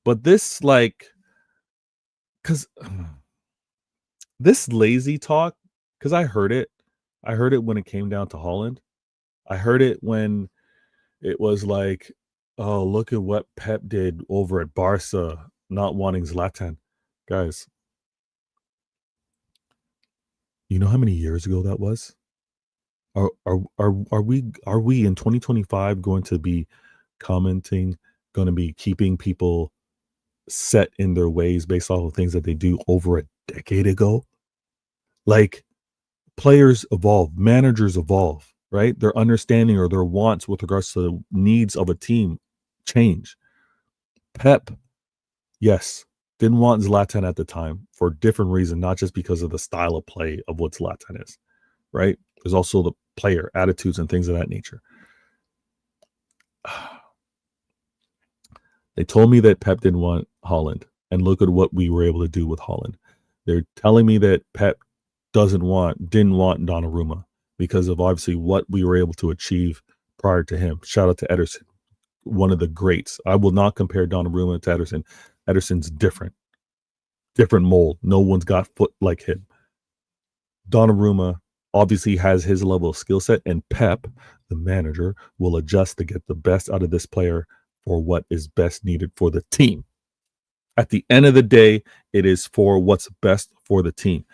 But this, because this lazy talk, because I heard it when it came down to Holland. I heard it when it was like, oh, look at what Pep did over at Barca, not wanting Zlatan. Guys, you know how many years ago that was? Are we in 2025 going to be commenting, going to be keeping people set in their ways based off of things that they do over a decade ago? Like, players evolve, managers evolve, right? Their understanding or their wants with regards to the needs of a team change. Pep, yes, didn't want Zlatan at the time for a different reason, not just because of the style of play of what Zlatan is, right? There's also the player attitudes and things of that nature. They told me that Pep didn't want Holland, and look at what we were able to do with Holland. They're telling me that Pep didn't want Donnarumma because of obviously what we were able to achieve prior to him. Shout out to Ederson, one of the greats. I will not compare Donnarumma to Ederson. Ederson's different mold. No one's got foot like him. Donnarumma obviously has his level of skill set, and Pep, the manager, will adjust to get the best out of this player for what is best needed for the team. At the end of the day, it is for what's best for the team.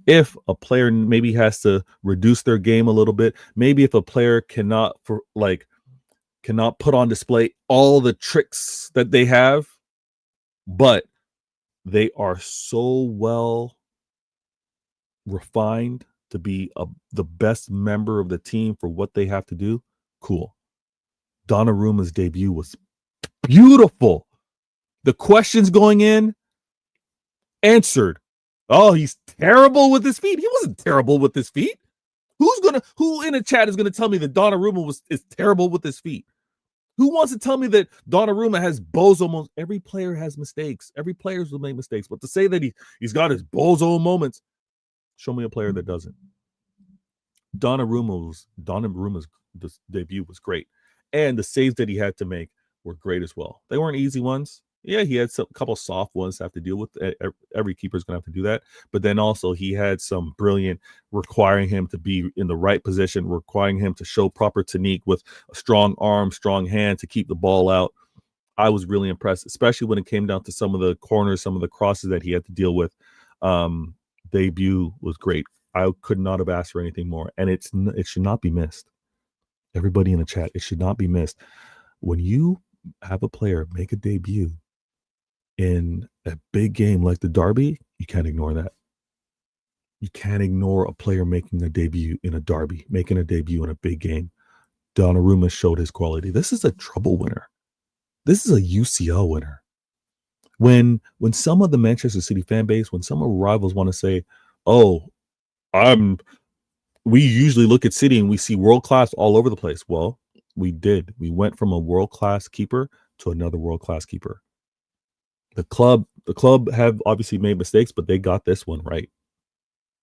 If a player maybe has to reduce their game a little bit, maybe if a player cannot put on display all the tricks that they have, but they are so well refined to be the best member of the team for what they have to do, cool. Donnarumma's debut was beautiful. The questions going in, answered. Oh, he's terrible with his feet. He wasn't terrible with his feet. Who in the chat is gonna tell me that Donnarumma is terrible with his feet? Who wants to tell me that Donnarumma has bozo moments? Every player has mistakes. Every player will make mistakes. But to say that he's got his bozo moments, show me a player that doesn't. Donnarumma's debut was great, and the saves that he had to make were great as well. They weren't easy ones. Yeah, he had a couple soft ones to have to deal with. Every keeper's going to have to do that. But then also he had some brilliant, requiring him to be in the right position, requiring him to show proper technique with a strong arm, strong hand to keep the ball out. I was really impressed, especially when it came down to some of the corners, some of the crosses that he had to deal with. Debut was great. I could not have asked for anything more. And it should not be missed. Everybody in the chat, it should not be missed. When you have a player make a debut in a big game like the Derby, you can't ignore that. You can't ignore a player making a debut in a Derby, making a debut in a big game. Donnarumma showed his quality. This is a treble winner. This is a UCL winner. When some of the Manchester City fan base, when some of rivals want to say, "Oh, we usually look at City and we see world class all over the place." Well, we did. We went from a world class keeper to another world class keeper. The club have obviously made mistakes, but they got this one right.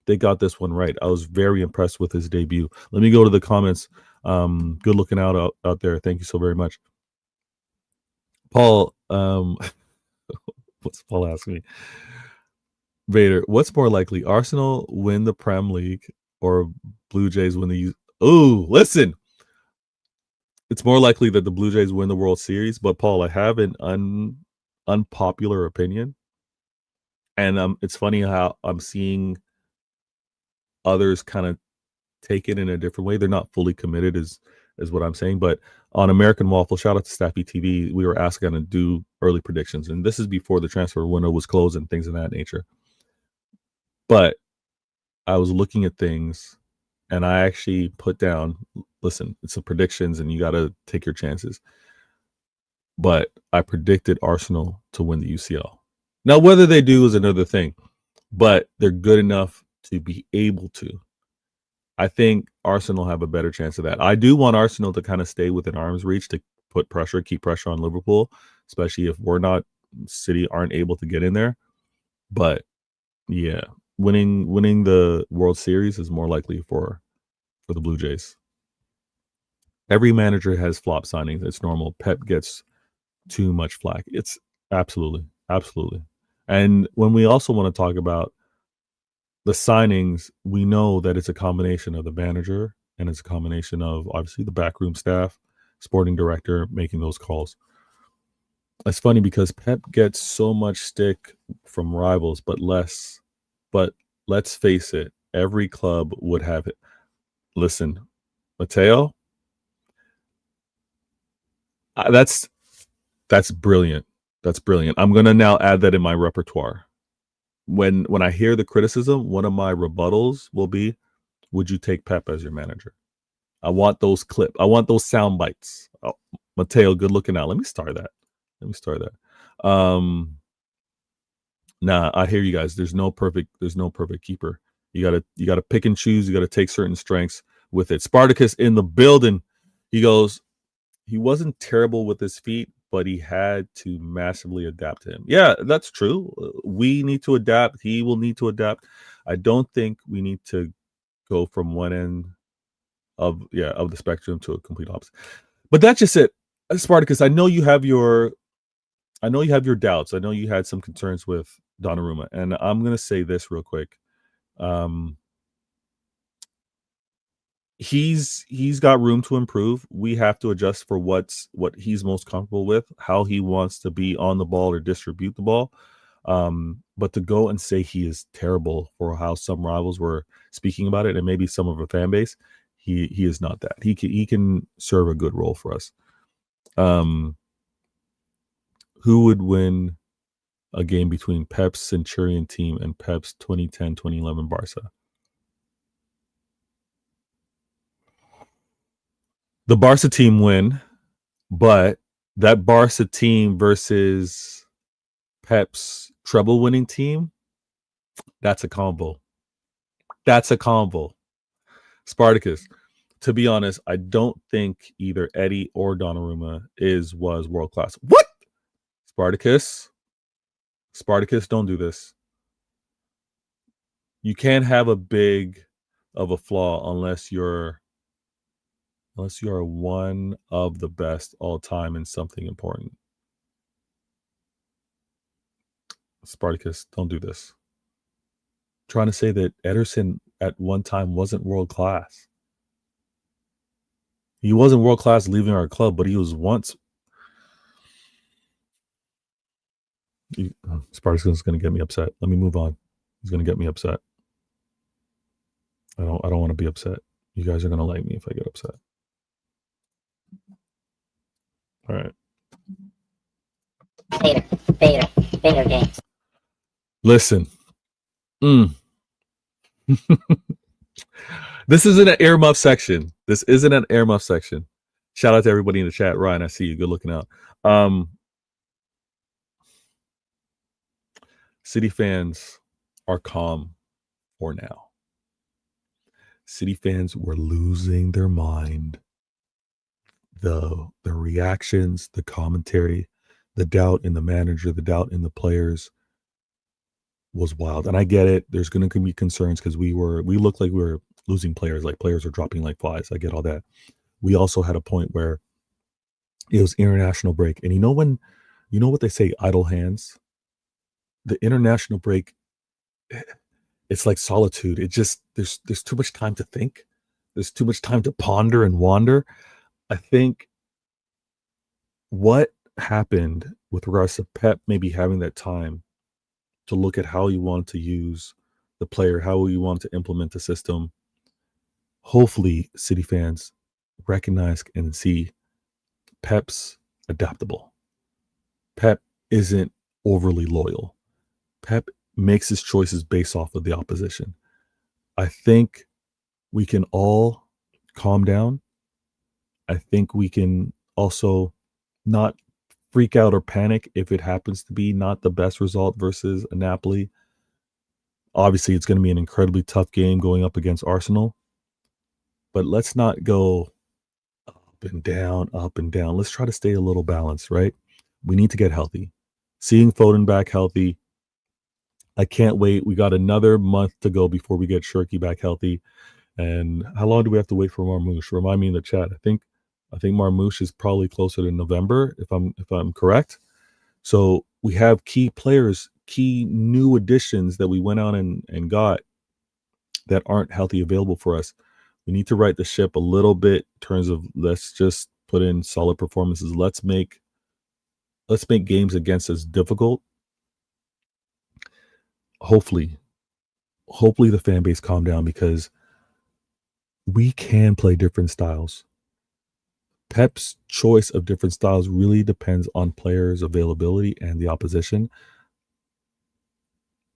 They got this one right. I was very impressed with his debut. Let me go to the comments. Good looking out there. Thank you so very much. Paul, what's Paul asking me? Vader, what's more likely? Arsenal win the Prem League or Blue Jays win the... Oh, listen. It's more likely that the Blue Jays win the World Series, but Paul, I have an unpopular opinion. And it's funny how I'm seeing others kind of take it in a different way. They're not fully committed is what I'm saying. But on American Waffle, shout out to StaffyTV, we were asked to do early predictions. And this is before the transfer window was closed and things of that nature. But I was looking at things and I actually put down, listen, it's a predictions and you got to take your chances. But I predicted Arsenal to win the UCL. Now, whether they do is another thing, but they're good enough to be able to. I think Arsenal have a better chance of that. I do want Arsenal to kind of stay within arm's reach to put pressure, keep pressure on Liverpool, especially if City aren't able to get in there. But yeah, winning the World Series is more likely for the Blue Jays. Every manager has flop signings. It's normal. Pep gets too much flack. It's absolutely. And when we also want to talk about the signings, we know that it's a combination of the manager and it's a combination of obviously the backroom staff, sporting director making those calls. It's funny because Pep gets so much stick from rivals, but less. But let's face it, every club would have it. Listen, Mateo, that's brilliant. That's brilliant. I'm gonna now add that in my repertoire. When I hear the criticism, one of my rebuttals will be, would you take Pep as your manager? I want those I want those sound bites. Oh, Mateo, good looking out. Let me start that. Nah, I hear you guys. There's no perfect keeper. You gotta pick and choose. You gotta take certain strengths with it. Spartacus in the building. He goes, he wasn't terrible with his feet, but he had to massively adapt to him. Yeah, that's true. We need to adapt. He will need to adapt. I don't think we need to go from one end of the spectrum to a complete opposite. But that's just it. Spartacus, I know you have your doubts. I know you had some concerns with Donnarumma, and I'm gonna say this real quick. He's got room to improve. We have to adjust for what he's most comfortable with, how he wants to be on the ball or distribute the ball. But to go and say he is terrible for how some rivals were speaking about it, and maybe some of a fan base, he is not that. He can serve a good role for us. Who would win a game between Pep's Centurion team and Pep's 2010-2011 Barca? The Barca team win, but that Barca team versus Pep's treble winning team, that's a combo. Spartacus, to be honest, I don't think either Eddie or Donnarumma was world class. What? Spartacus, don't do this. You can't have a big of a flaw unless you are one of the best all time in something important. Spartacus, don't do this. Trying to say that Ederson at one time wasn't world class. He wasn't world class leaving our club, but he was once. Spartacus is going to get me upset. Let me move on. He's going to get me upset. I don't want to be upset. You guys are going to like me if I get upset. All right. Vader Fader games. Listen. This isn't an earmuff section. This isn't an earmuff section. Shout out to everybody in the chat. Ryan, I see you. Good looking out. City fans are calm for now. City fans were losing their mind. The reactions, the commentary, the doubt in the manager, the doubt in the players was wild. And I get it. There's going to be concerns because we looked like we were losing players, like players are dropping like flies. I get all that. We also had a point where it was international break. And you know what they say, idle hands? The international break, it's like solitude. It just, there's too much time to think. There's too much time to ponder and wander. I think what happened with regards to Pep maybe having that time to look at how you want to use the player, how you want to implement the system. Hopefully, City fans recognize and see Pep's adaptable. Pep isn't overly loyal. Pep makes his choices based off of the opposition. I think we can all calm down. I think we can also not freak out or panic if it happens to be not the best result versus a Napoli. Obviously, it's going to be an incredibly tough game going up against Arsenal. But let's not go up and down, up and down. Let's try to stay a little balanced, right? We need to get healthy. Seeing Foden back healthy, I can't wait. We got another month to go before we get Shirky back healthy. And how long do we have to wait for Marmoush? Remind me in the chat. I think Marmoush is probably closer to November, if I'm correct. So we have key players, key new additions that we went out and got that aren't healthy available for us. We need to right the ship a little bit in terms of let's just put in solid performances. Let's make games against us difficult. Hopefully the fan base calm down because we can play different styles. Pep's choice of different styles really depends on players' availability and the opposition.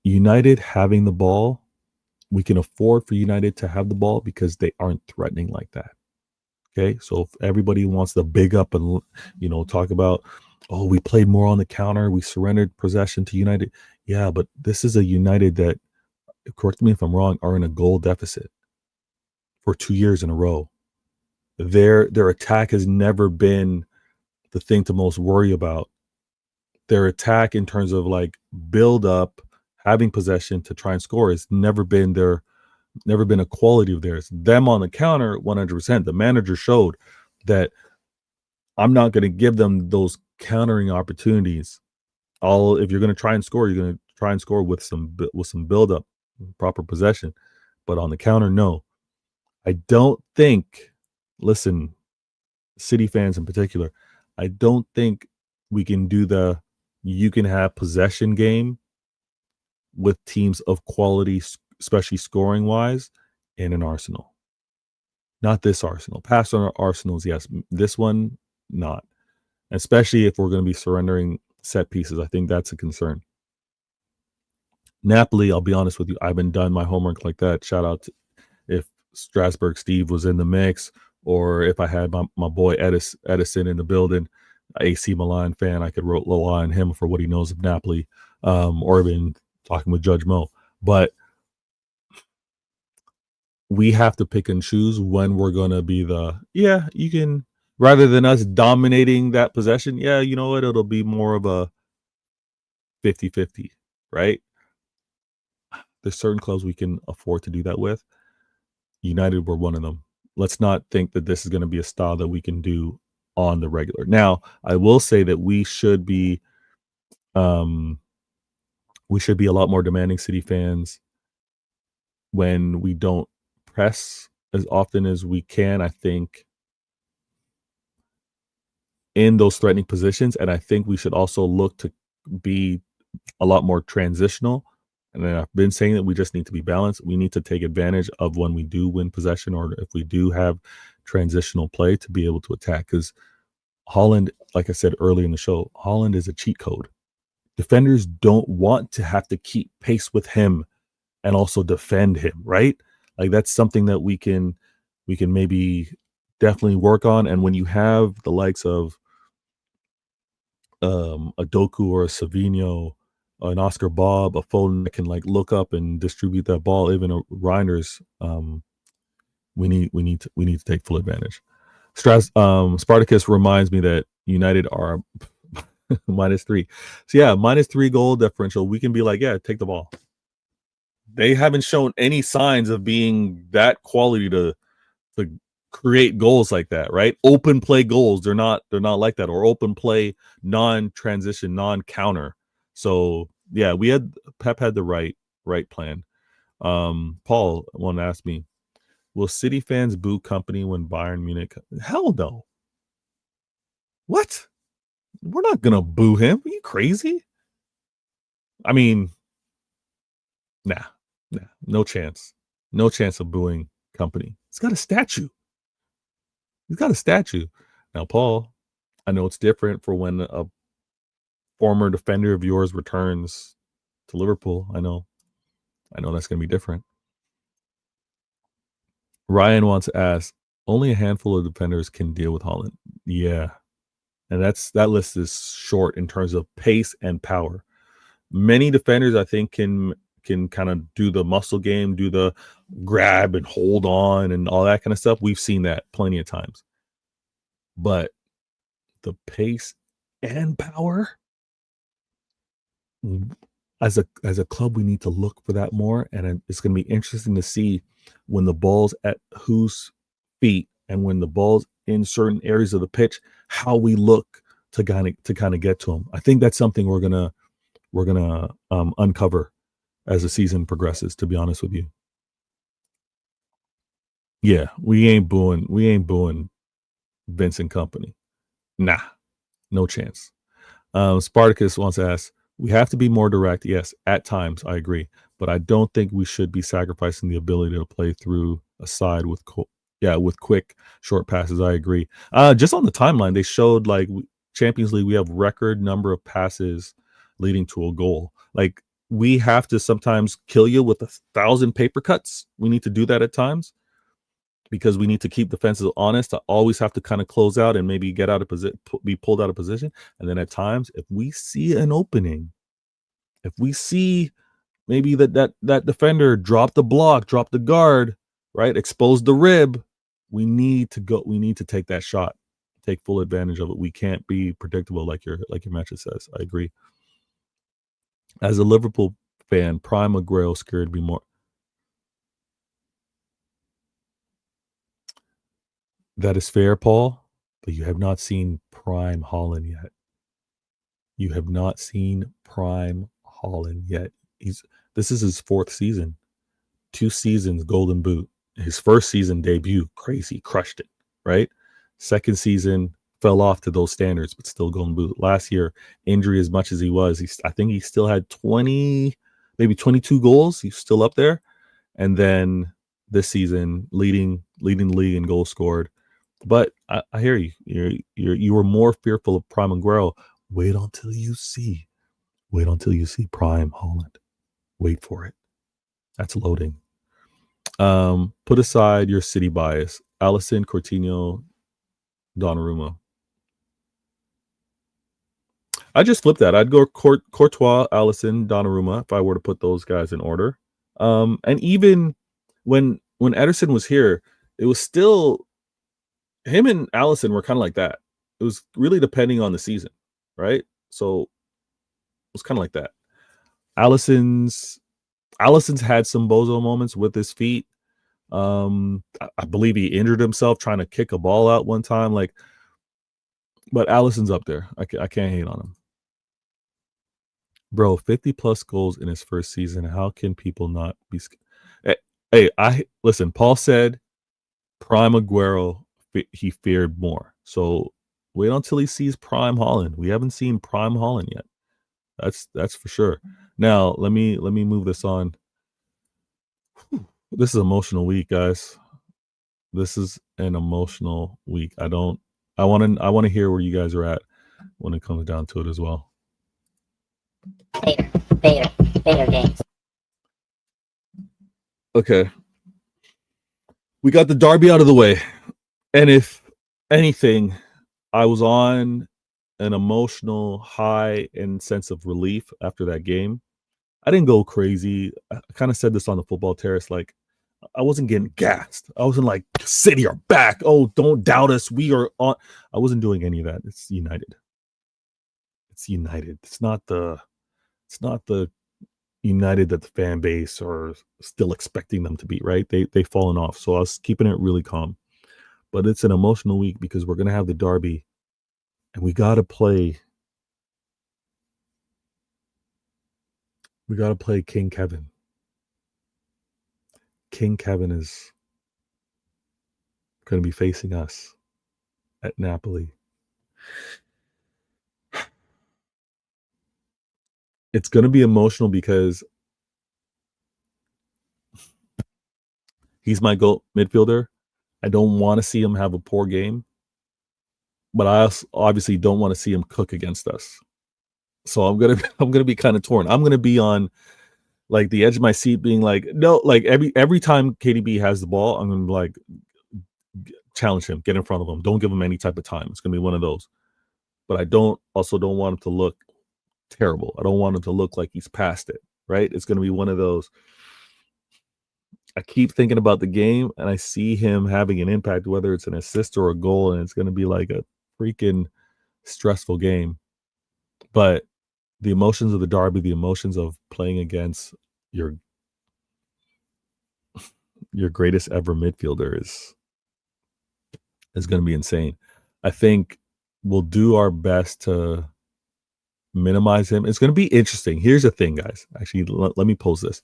United having the ball, we can afford for United to have the ball because they aren't threatening like that. Okay, so if everybody wants to big up and talk about, oh, we played more on the counter, we surrendered possession to United. Yeah, but this is a United that, correct me if I'm wrong, are in a goal deficit for 2 years in a row. Their attack has never been the thing to most worry about. Their attack in terms of like build up, having possession to try and score has never been a quality of theirs. Them on the counter, 100%. The manager showed that I'm not going to give them those countering opportunities. If you're going to try and score, you're going to try and score with some build up, proper possession. But on the counter, no. I don't think. Listen, City fans in particular, I don't think we can do you can have possession game with teams of quality, especially scoring wise, in an Arsenal. Not this Arsenal. Past Arsenals, yes. This one, not. Especially if we're going to be surrendering set pieces. I think that's a concern. Napoli, I'll be honest with you, I haven't done my homework like that. Shout out to if Strasbourg Steve was in the mix, or if I had my boy Edison in the building, AC Milan fan, I could rely on him for what he knows of Napoli, or even talking with Judge Mo. But we have to pick and choose when we're going to be you can, rather than us dominating that possession, you know what, it'll be more of a 50-50, right? There's certain clubs we can afford to do that with. United were one of them. Let's not think that this is going to be a style that we can do on the regular. Now, I will say that we should be a lot more demanding, City fans, when we don't press as often as we can. I think in those threatening positions, and I think we should also look to be a lot more transitional. And then I've been saying that we just need to be balanced. We need to take advantage of when we do win possession, or if we do have transitional play, to be able to attack. Because Holland, like I said earlier in the show, Holland is a cheat code. defenders don't want to have to keep pace with him and also defend him, right? Like that's something that we can maybe definitely work on. And when you have the likes of a Doku or a Savino, an Oscar Bob, a Foden that can like look up and distribute that ball, even a Reinders, we need to take full advantage. Spartacus reminds me that United are -3. So yeah, -3 goal differential. We can be like, yeah, take the ball. They haven't shown any signs of being that quality to create goals like that, right? Open play goals. They're not like that, or open play, non-transition, non-counter. So yeah, Pep had the right plan. Paul wanted to ask me, will City fans boo company when Bayern Munich? Hell no. What? We're not gonna boo him. Are you crazy? I mean, nah, no chance. No chance of booing company. He's got a statue. Now, Paul, I know it's different for when a former defender of yours returns to Liverpool. I know that's going to be different. Ryan wants to ask, only a handful of defenders can deal with Haaland. Yeah. And that list is short in terms of pace and power. Many defenders, I think, can kind of do the muscle game, do the grab and hold on and all that kind of stuff. We've seen that plenty of times. But the pace and power, as a club, we need to look for that more. And it's going to be interesting to see when the ball's at whose feet and when the ball's in certain areas of the pitch, how we look to kind of get to them. I think that's something we're gonna uncover as the season progresses, to be honest with you. Yeah, we ain't booing Vincent Company. Nah, no chance. Spartacus wants to ask, we have to be more direct. Yes, at times, I agree. But I don't think we should be sacrificing the ability to play through a side with quick, short passes. I agree. Just on the timeline, they showed like Champions League, we have record number of passes leading to a goal. Like we have to sometimes kill you with 1,000 paper cuts. We need to do that at times because we need to keep defenses honest. I always have to kind of close out and maybe get out of position, be pulled out of position. And then at times, if we see an opening, if we see maybe that defender drop the block, drop the guard, right, expose the rib, we need to take that shot, take full advantage of it. We can't be predictable like your match says. I agree. As a Liverpool fan, prime Aguero scared me more. That is fair, Paul, but you have not seen prime Haaland yet. You have not seen prime Haaland yet. This is his 4th season. 2 seasons, Golden Boot. His first season debut, crazy, crushed it, right? Second season, fell off to those standards, but still Golden Boot. Last year, injury as much as he was, I think he still had 20, maybe 22 goals. He's still up there. And then this season, leading the league in goals scored. But I hear you. You were more fearful of prime Aguero. Wait until you see prime Haaland. Wait for it. That's loading. Put aside your City bias. Alisson, Coutinho, Donnarumma. I just flip that. I'd go Courtois, Alisson, Donnarumma if I were to put those guys in order. And even when Ederson was here, it was still him and Alisson were kind of like that. It was really depending on the season, right? So it was kind of like that. Alisson's had some bozo moments with his feet. I believe he injured himself trying to kick a ball out one time. But Alisson's up there. I can't hate on him. Bro, 50 plus goals in his first season. How can people not be scared? Hey, listen, Paul said prime Aguero, he feared more. So wait until he sees prime Haaland. We haven't seen prime Haaland yet. That's for sure. Now, let me move this on. This is an emotional week, guys. This is an emotional week. I want to hear where you guys are at when it comes down to it as well. Vader games. Okay. We got the Derby out of the way. And if anything, I was on an emotional high and sense of relief after that game. I didn't go crazy. I kind of said this on the football terrace. Like, I wasn't getting gassed. I wasn't like, City are back. Oh, don't doubt us. We are on. I wasn't doing any of that. It's United. It's United. It's not the United that the fan base are still expecting them to be, right? They've fallen off. So I was keeping it really calm. But it's an emotional week because we're gonna have the Derby and we gotta play King Kevin. King Kevin is gonna be facing us at Napoli. It's gonna be emotional because he's my GOAT midfielder. I don't want to see him have a poor game, but I also obviously don't want to see him cook against us. So I'm gonna be kind of torn. I'm gonna be on like the edge of my seat, being like, no, like every time KDB has the ball, I'm gonna like challenge him, get in front of him, don't give him any type of time. It's gonna be one of those. But I don't want him to look terrible. I don't want him to look like he's past it. Right? It's gonna be one of those. I keep thinking about the game and I see him having an impact, whether it's an assist or a goal, and it's going to be like a freaking stressful game. But the emotions of the Derby, the emotions of playing against your greatest ever midfielder is going to be insane. I think we'll do our best to minimize him. It's going to be interesting. Here's the thing, guys. Actually, let me pose this.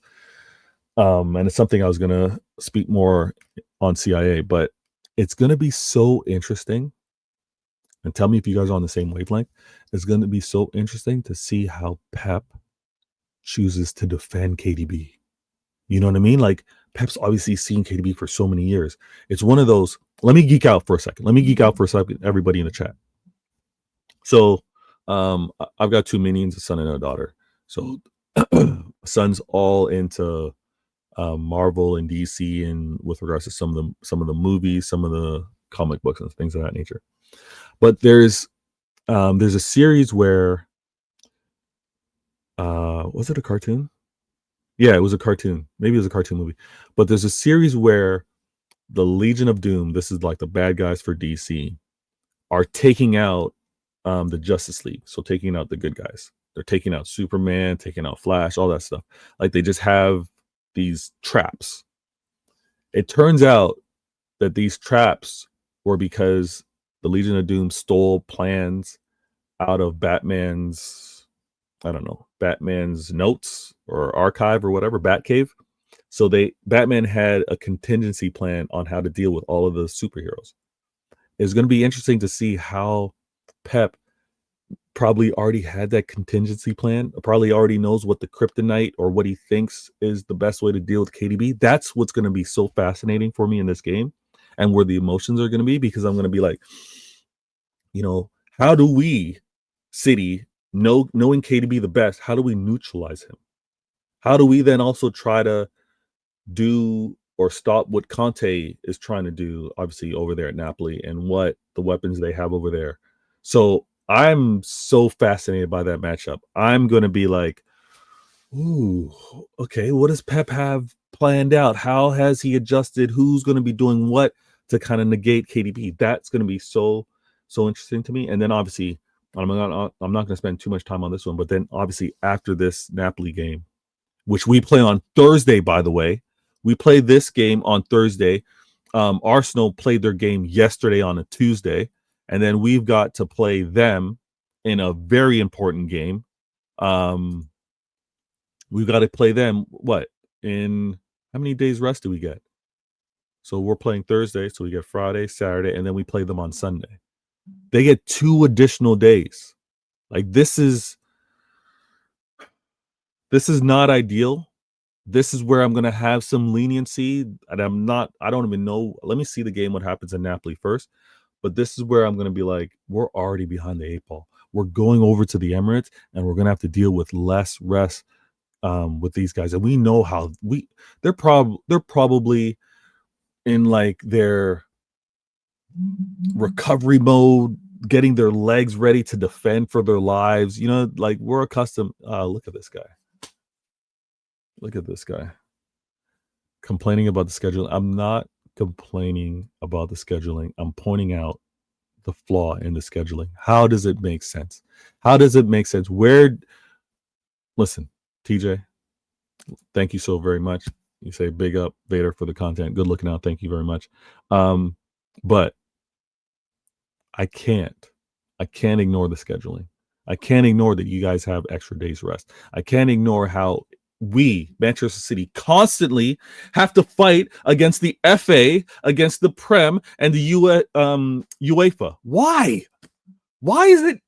And it's something I was going to speak more on CIA, but it's going to be so interesting. And tell me if you guys are on the same wavelength. It's going to be so interesting to see how Pep chooses to defend KDB. You know what I mean? Like, Pep's obviously seen KDB for so many years. It's one of those. Let me geek out for a second. Everybody in the chat. So I've got two minions, a son and a daughter. So son's all into Marvel and DC, and with regards to some of the movies, some of the comic books and things of that nature. But there's a series where was it a cartoon? Yeah, it was a cartoon. Maybe it was a cartoon movie. But there's a series where the Legion of Doom, this is like the bad guys for DC, are taking out the Justice League. So taking out the good guys. They're taking out Superman, taking out Flash, all that stuff. Like, they just have these traps. It turns out that these traps were because the Legion of Doom stole plans out of Batman's, I don't know, Batman's notes or archive or whatever, Batcave. So Batman had a contingency plan on how to deal with all of the superheroes. It's going to be interesting to see how Pep probably already had that contingency plan, probably already knows what the kryptonite or what he thinks is the best way to deal with KDB. That's what's going to be so fascinating for me in this game, and where the emotions are going to be, because I'm going to be like, you know, how do we, City, knowing KDB the best, how do we neutralize him? How do we then also try to do or stop what Conte is trying to do, obviously, over there at Napoli, and what the weapons they have over there? So I'm so fascinated by that matchup. I'm going to be like, ooh, okay, what does Pep have planned out? How has he adjusted? Who's going to be doing what to kind of negate KDB? That's going to be so interesting to me. And then obviously, I'm not going to spend too much time on this one, but then obviously after this Napoli game, which we play on Thursday, by the way, we play this game on Thursday. Arsenal played their game yesterday on a Tuesday. And then we've got to play them in a very important game. We've got to play them, what, in how many days rest do we get? So we're playing Thursday, so we get Friday, Saturday, and then we play them on Sunday. They get 2 additional days. Like, this is not ideal. This is where I'm going to have some leniency, and I don't even know. Let me see the game, what happens in Napoli first. But this is where I'm going to be like, we're already behind the 8 ball. we're going over to the Emirates, and we're gonna have to deal with less rest with these guys, and we know how they're probably in like their recovery mode, getting their legs ready to defend for their lives. Like we're accustomed. Look at this guy. Look at this guy complaining about the schedule. I'm not complaining about the scheduling. I'm pointing out the flaw in the scheduling. How does it make sense? How does it make sense? Listen, TJ, thank you so very much. You say big up Vader for the content. Good looking out. Thank you very much. But I can't ignore the scheduling. I can't ignore that you guys have extra days rest. I can't ignore how we, Manchester City, constantly have to fight against the FA, against the Prem, and the UEFA. Why? Why is it?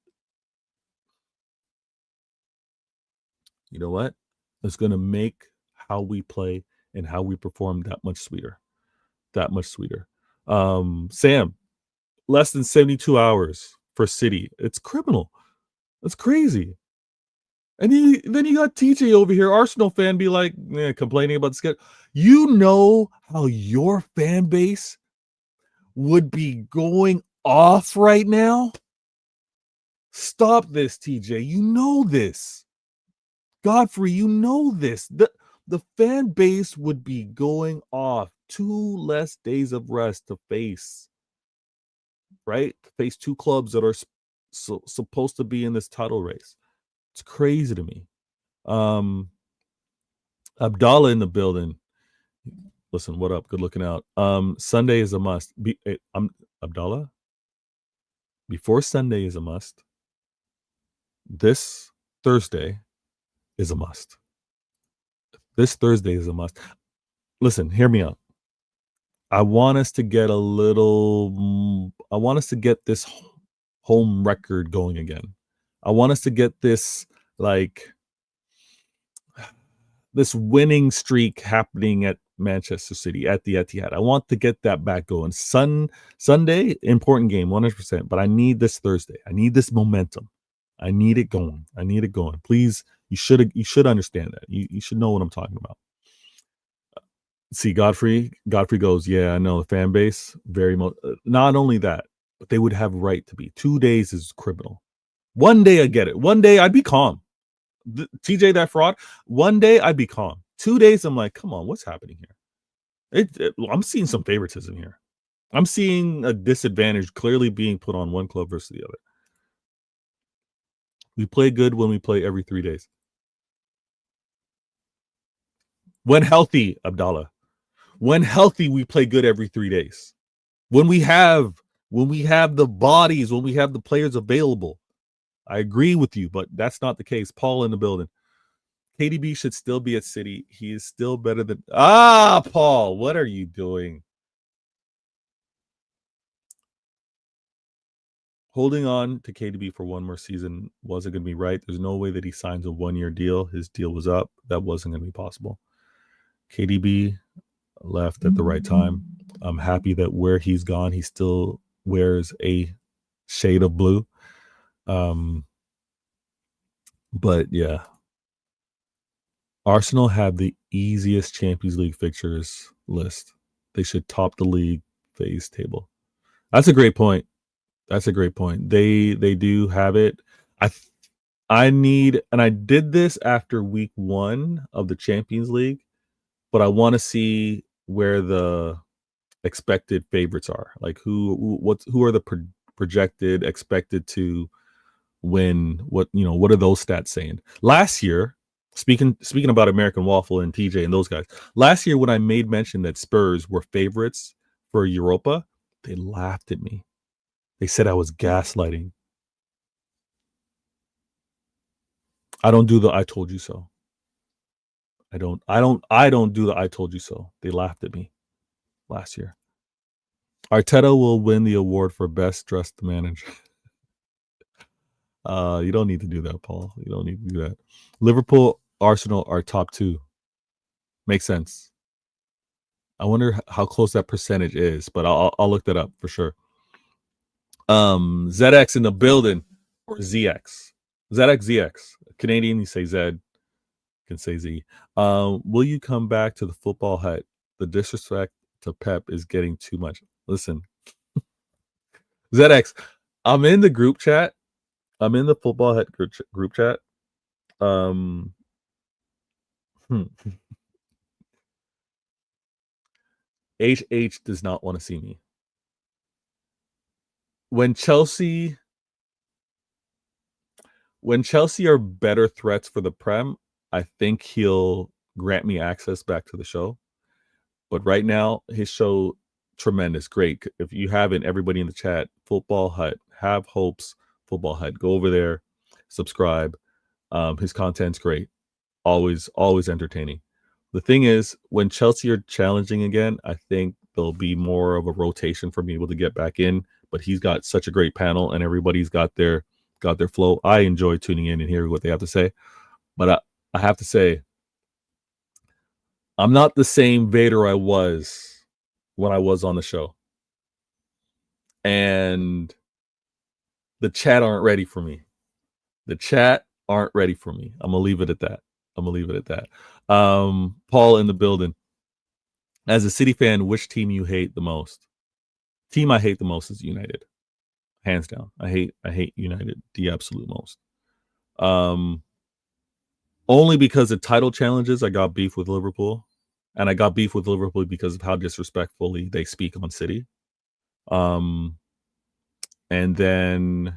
You know what? It's going to make how we play and how we perform that much sweeter. That much sweeter. Sam, less than 72 hours for City. It's criminal. That's crazy. And then you got TJ over here, Arsenal fan, be like, complaining about the schedule. You know how your fan base would be going off right now? Stop this, TJ. You know this. Godfrey, you know this. The fan base would be going off. 2 less days of rest to face. Right? To face 2 clubs that are supposed to be in this title race. It's crazy to me. Abdallah in the building. Listen, what up? Good looking out. Sunday is a must. Abdallah. Before Sunday is a must, this Thursday is a must. This Thursday is a must. Listen, hear me out. I want us to get this home record going again. I want us to get this this winning streak happening at Manchester City at the Etihad. I want to get that back going. Sunday, important game, 100%. But I need this Thursday. I need this momentum. I need it going. Please, you should understand that. You should know what I'm talking about. See, Godfrey goes, yeah, I know the fan base very much. Not only that, but they would have right to be. 2 days is criminal. One day I get it. One day I'd be calm. TJ, that fraud. One day I'd be calm. 2 days I'm like, come on, what's happening here? I'm seeing some favoritism here. I'm seeing a disadvantage clearly being put on one club versus the other. We play good when we play every 3 days. When healthy, Abdallah. When healthy, we play good every 3 days. When we have the bodies, when we have the players available. I agree with you, but that's not the case. Paul in the building. KDB should still be at City. He is still better than... Paul, what are you doing? Holding on to KDB for one more season wasn't going to be right. There's no way that he signs a 1-year deal. His deal was up. That wasn't going to be possible. KDB left at the right time. I'm happy that where he's gone, he still wears a shade of blue. But yeah, Arsenal have the easiest Champions League fixtures list. They should top the league phase table. That's a great point. They do have it. I need, and I did this after week 1 of the Champions League, but I want to see where the expected favorites are. Like who are the projected expected to win? What are those stats saying? Last year, speaking about American Waffle and TJ and those guys, last year when I made mention that Spurs were favorites for Europa, they laughed at me. They said I was gaslighting. I don't do the I told you so. I don't do the I told you so. They laughed at me last year. Arteta will win the award for best dressed manager. You don't need to do that, Paul. You don't need to do that. Liverpool, Arsenal are top 2. Makes sense. I wonder how close that percentage is, but I'll look that up for sure. ZX in the building. or ZX? ZX. Canadian, you say Z. Can say Z. Will you come back to the football hut? The disrespect to Pep is getting too much. Listen, ZX, I'm in the group chat. I'm in the football hut group chat. HH does not want to see me. When Chelsea are better threats for the Prem, I think he'll grant me access back to the show. But right now, his show, tremendous, great. If you haven't, everybody in the chat, Football Hut, have hopes, Football Hut. Go over there, subscribe. His content's great. Always entertaining. The thing is, when Chelsea are challenging again, I think there'll be more of a rotation for me able to get back in. But he's got such a great panel, and everybody's got their flow. I enjoy tuning in and hearing what they have to say. But I have to say, I'm not the same Vader I was when I was on the show. And the chat aren't ready for me. The chat aren't ready for me. I'm going to leave it at that. Paul in the building. As a City fan, which team you hate the most? Team I hate the most is United. Hands down. I hate United the absolute most. Only because of title challenges, I got beef with Liverpool. And I got beef with Liverpool because of how disrespectfully they speak on City. And then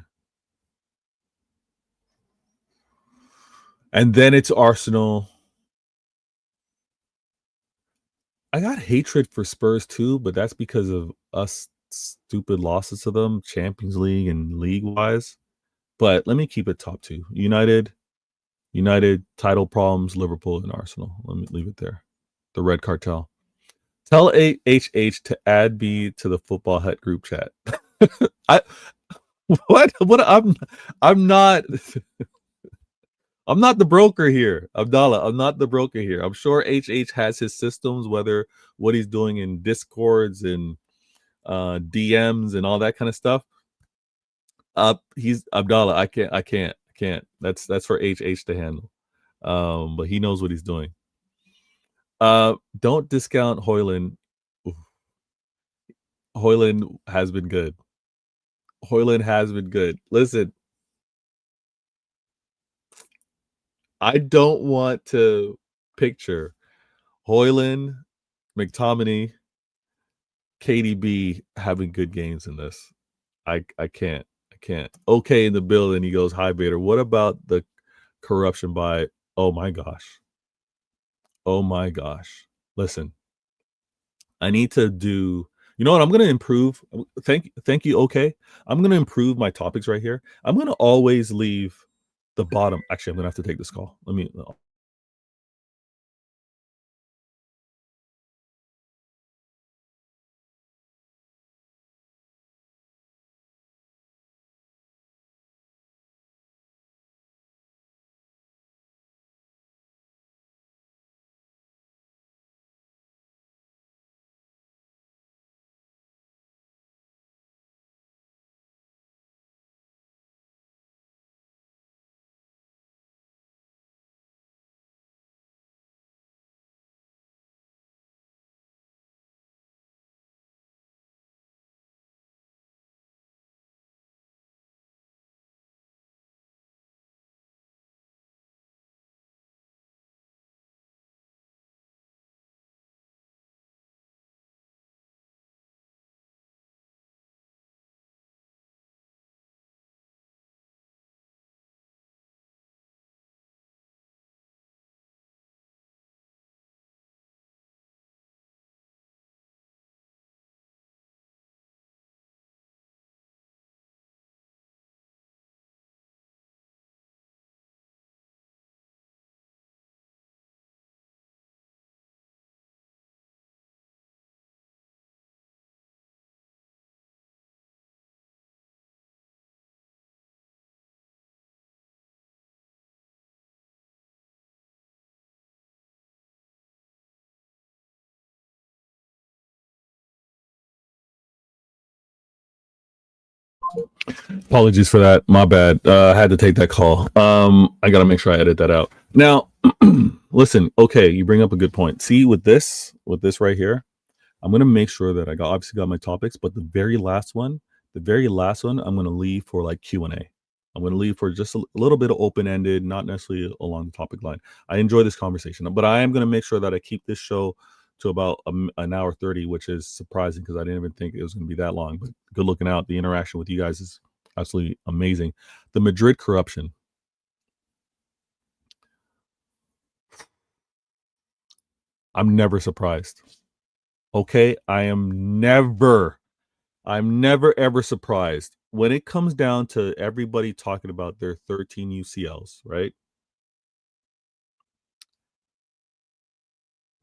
it's Arsenal. I got hatred for Spurs too, but that's because of us stupid losses to them, Champions League and league-wise. But let me keep it top two. United, title problems, Liverpool, and Arsenal. Let me leave it there. The Red Cartel. Tell HH to add me to the Football Hut group chat. I'm not I'm not the broker here, Abdallah. I'm not the broker here. I'm sure HH has his systems, whether what he's doing in Discords and DMs and all that kind of stuff. He's Abdallah. I can't. That's for HH to handle. But he knows what he's doing. Don't discount Hoyland. Hoyland has been good. Listen, I don't want to picture Hoyland, McTominay, KDB having good games in this. I can't. Okay, in the building, he goes, hi, Bader. What about the corruption by, oh my gosh. Listen, I need to do, you know what? I'm going to improve. Thank you. Okay. I'm going to improve my topics right here. I'm going to always leave the bottom. Actually, I'm going to have to take this call. Let me, Apologies for that. My bad. I had to take that call. I gotta make sure I edit that out. Now, listen. Okay, you bring up a good point. See, with this right here, I'm gonna make sure that I obviously got my topics, but the very last one, I'm gonna leave for like Q&A. I'm gonna leave for just a little bit of open-ended, not necessarily along the topic line. I enjoy this conversation, but I am gonna make sure that I keep this show to about an hour 30, which is surprising because I didn't even think it was gonna be that long. But good looking out. The interaction with you guys is absolutely amazing. The Madrid corruption. I'm never surprised. Okay, I'm never ever surprised when it comes down to everybody talking about their 13 UCLs, right?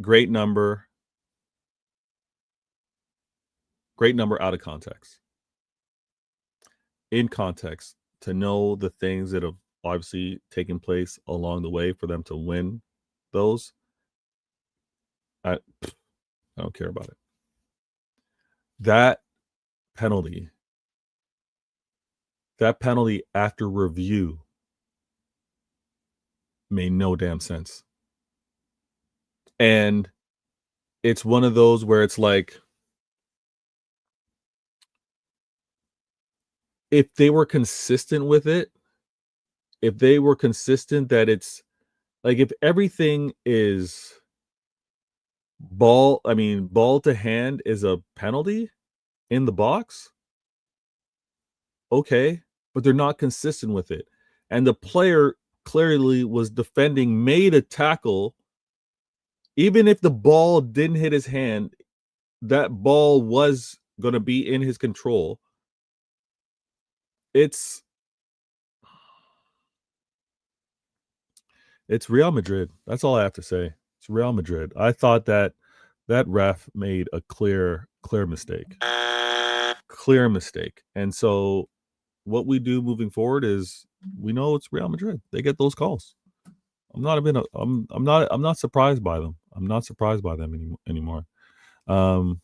Great number out of context. In context, to know the things that have obviously taken place along the way for them to win those, I don't care about it. That penalty after review made no damn sense. And it's one of those where it's like, if they were consistent with it, if they were consistent that it's like, if everything is ball to hand is a penalty in the box, okay, but they're not consistent with it. And the player clearly was defending, made a tackle. Even if the ball didn't hit his hand, that ball was going to be in his control. It's Real Madrid. That's all I have to say. It's Real Madrid. I thought that ref made a clear mistake. Clear mistake. And so what we do moving forward is, we know it's Real Madrid. They get those calls. I'm not surprised by them. I'm not surprised by them anymore. You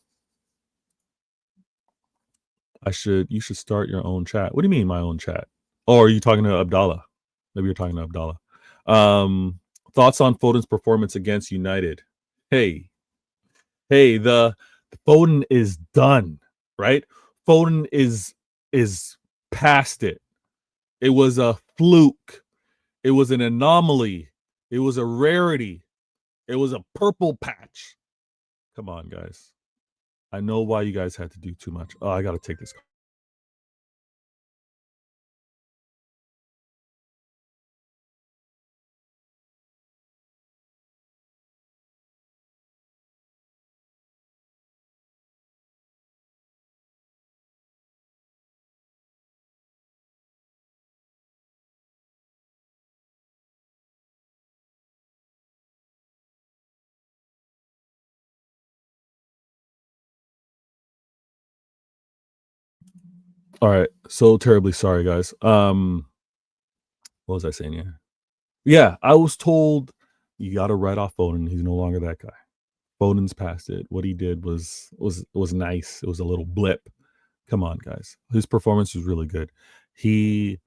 should start your own chat. What do you mean my own chat? Oh, are you talking to Abdallah? Maybe you're talking to Abdallah. Thoughts on Foden's performance against United? Hey, the Foden is done, right? Foden is past it. It was a fluke. It was an anomaly. It was a rarity. It was a purple patch. Come on, guys. I know why you guys had to do too much. Oh, I got to take this. All right. So terribly sorry, guys. What was I saying here? Yeah, I was told you got to write off Foden. He's no longer that guy. Foden's past it. What he did was nice. It was a little blip. Come on, guys. His performance was really good. He's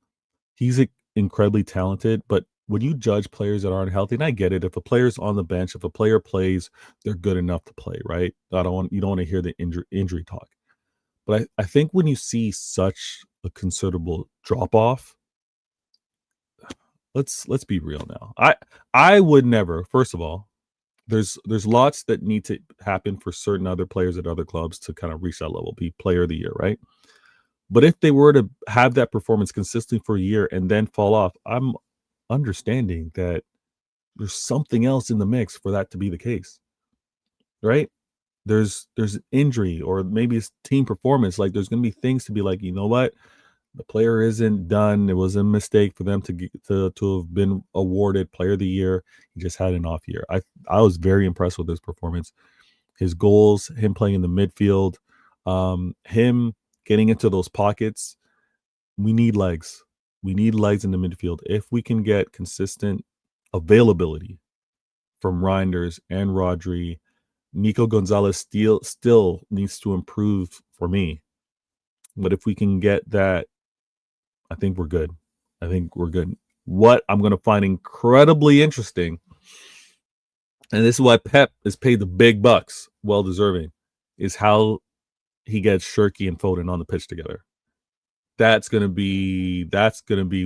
incredibly talented, but when you judge players that aren't healthy, and I get it, if a player's on the bench, if a player plays, they're good enough to play, right? You don't want to hear the injury talk. But I think when you see such a considerable drop off, let's be real now. I would never. First of all, there's lots that need to happen for certain other players at other clubs to kind of reach that level, be player of the year, right? But if they were to have that performance consistently for a year and then fall off, I'm understanding that there's something else in the mix for that to be the case, right? There's injury, or maybe it's team performance. Like, there's going to be things to be like, you know what? The player isn't done. It was a mistake for them to have been awarded player of the year. He just had an off year. I was very impressed with his performance. His goals, him playing in the midfield, him getting into those pockets. We need legs. We need legs in the midfield. If we can get consistent availability from Reinders and Rodri, Nico Gonzalez still needs to improve for me. But if we can get that, I think we're good. I think we're good. What I'm going to find incredibly interesting, and this is why Pep is paid the big bucks, well deserving, is how he gets Shirky and Foden on the pitch together. That's gonna be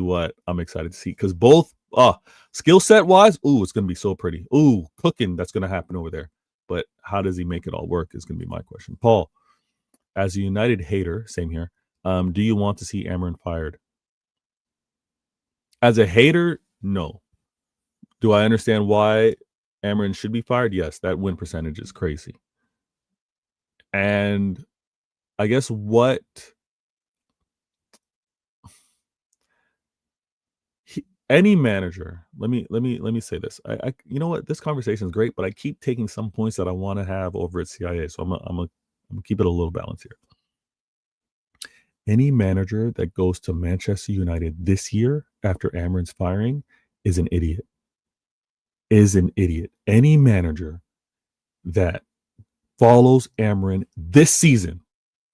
what I'm excited to see, because both skill set wise, it's gonna be so pretty. Cooking, that's gonna happen over there. But how does he make it all work is gonna be my question. Paul, as a United hater, same here. Do you want to see Amarin fired? As a hater, no. Do I understand why Amarin should be fired? Yes, that win percentage is crazy. And I guess any manager, let me say this. I you know what, this conversation is great, but I keep taking some points that I want to have over at CIA, so I'm gonna keep it a little balanced here. Any manager that goes to Manchester United this year after Amarin's firing is an idiot. Any manager that follows Amarin this season,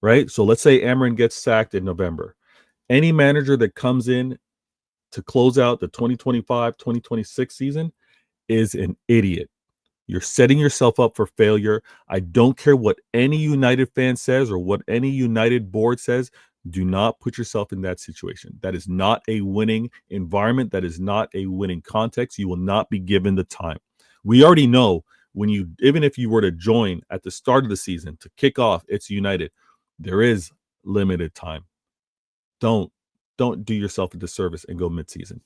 right? So let's say Amarin gets sacked in November. Any manager that comes in to close out the 2025-2026 season is an idiot. You're setting yourself up for failure. I don't care what any United fan says or what any United board says. Do not put yourself in that situation. That is not a winning environment. That is not a winning context. You will not be given the time. We already know even if you were to join at the start of the season to kick off, it's United. There is limited time. Don't do yourself a disservice and go mid-season.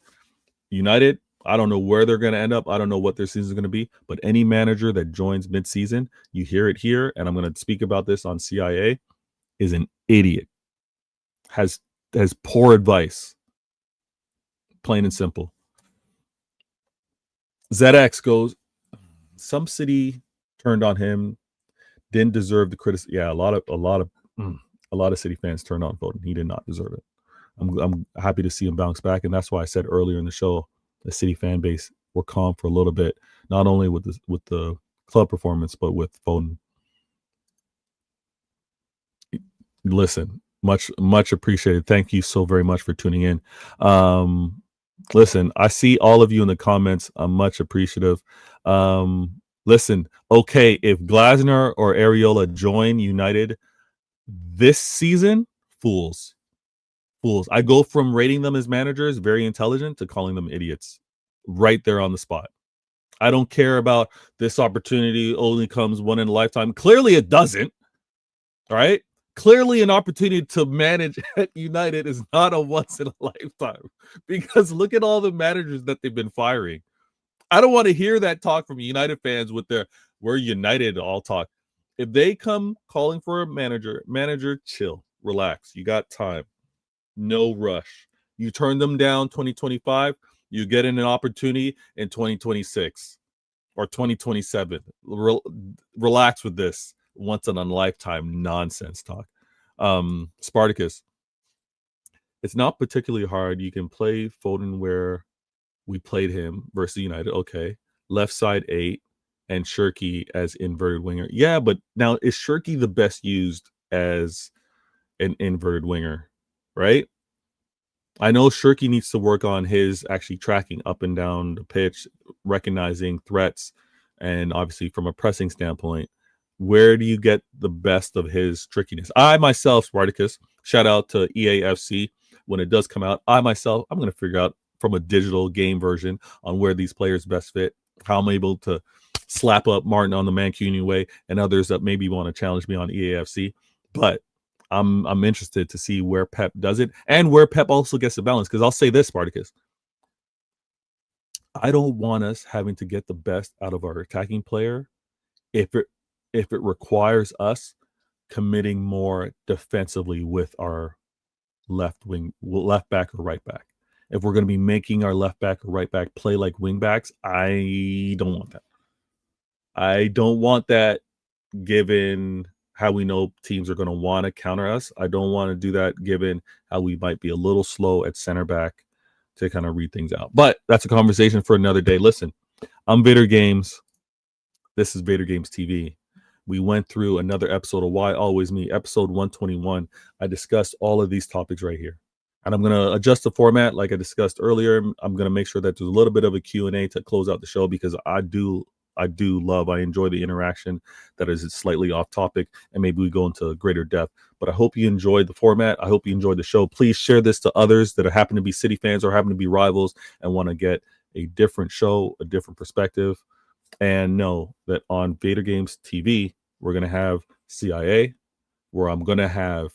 United, I don't know where they're going to end up. I don't know what their season is going to be, but any manager that joins mid-season, you hear it here, and I'm going to speak about this on CIA, is an idiot. Has poor advice. Plain and simple. ZX goes, some city turned on him, didn't deserve the criticism. Yeah, a lot of City fans turned on Foden. He did not deserve it. I'm happy to see him bounce back, and that's why I said earlier in the show the City fan base were calm for a little bit, not only with the club performance, but with Foden. Listen, much appreciated. Thank you so very much for tuning in. Listen, I see all of you in the comments. I'm much appreciative. Listen, okay, if Glasner or Areola join United this season, fools. I go from rating them as managers, very intelligent, to calling them idiots right there on the spot. I don't care about this opportunity only comes one in a lifetime. Clearly it doesn't. All right. Clearly an opportunity to manage at United is not a once in a lifetime, because look at all the managers that they've been firing. I don't want to hear that talk from United fans with their "we're United" all talk. If they come calling for a manager, chill, relax. You got time. No rush. You turn them down 2025, you get in an opportunity in 2026 or 2027. Relax with this once in a lifetime nonsense talk. Spartacus, it's not particularly hard. You can play Foden where we played him versus United. Okay. Left side 8 and Shirky as inverted winger. Yeah, but now is Shirky the best used as an inverted winger? Right? I know Shirky needs to work on his actually tracking up and down the pitch, recognizing threats, and obviously from a pressing standpoint, where do you get the best of his trickiness? I myself, Spartacus, shout out to EAFC, when it does come out, I'm going to figure out from a digital game version on where these players best fit, how I'm able to slap up Martin on the Mancunian way and others that maybe want to challenge me on EAFC. But I'm interested to see where Pep does it and where Pep also gets the balance. Because I'll say this, Spartacus, I don't want us having to get the best out of our attacking player if it requires us committing more defensively with our left back or right back. If we're going to be making our left back or right back play like wing backs, I don't want that. I don't want that, given how we know teams are going to want to counter us. I don't want to do that given how we might be a little slow at center back to kind of read things out. But that's a conversation for another day. Listen, I'm Vader Games. This is Vader Games TV. We went through another episode of Why Always Me, episode 121. I discussed all of these topics right here. And I'm going to adjust the format like I discussed earlier. I'm going to make sure that there's a little bit of a Q&A to close out the show, because I enjoy the interaction that is slightly off topic, and maybe we go into greater depth. But I hope you enjoyed the format. I hope you enjoyed the show. Please share this to others that happen to be City fans or happen to be rivals and want to get a different show, a different perspective. And know that on Vader Games TV, we're going to have CIA, where I'm going to have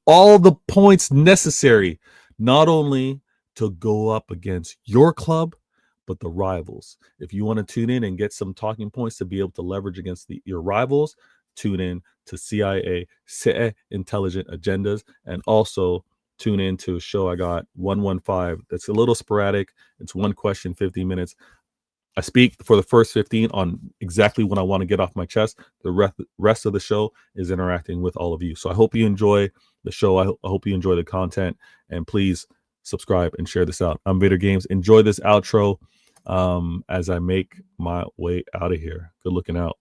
all the points necessary, not only to go up against your club, but the rivals. If you want to tune in and get some talking points to be able to leverage against your rivals, tune in to CIA, Intelligent Agendas, and also tune in to a show I got, 115. That's a little sporadic. It's one question, 15 minutes. I speak for the first 15 on exactly what I want to get off my chest. The rest of the show is interacting with all of you. So I hope you enjoy the show. I hope you enjoy the content, and please subscribe and share this out. I'm Vader Games. Enjoy this outro as I make my way out of here. Good looking out.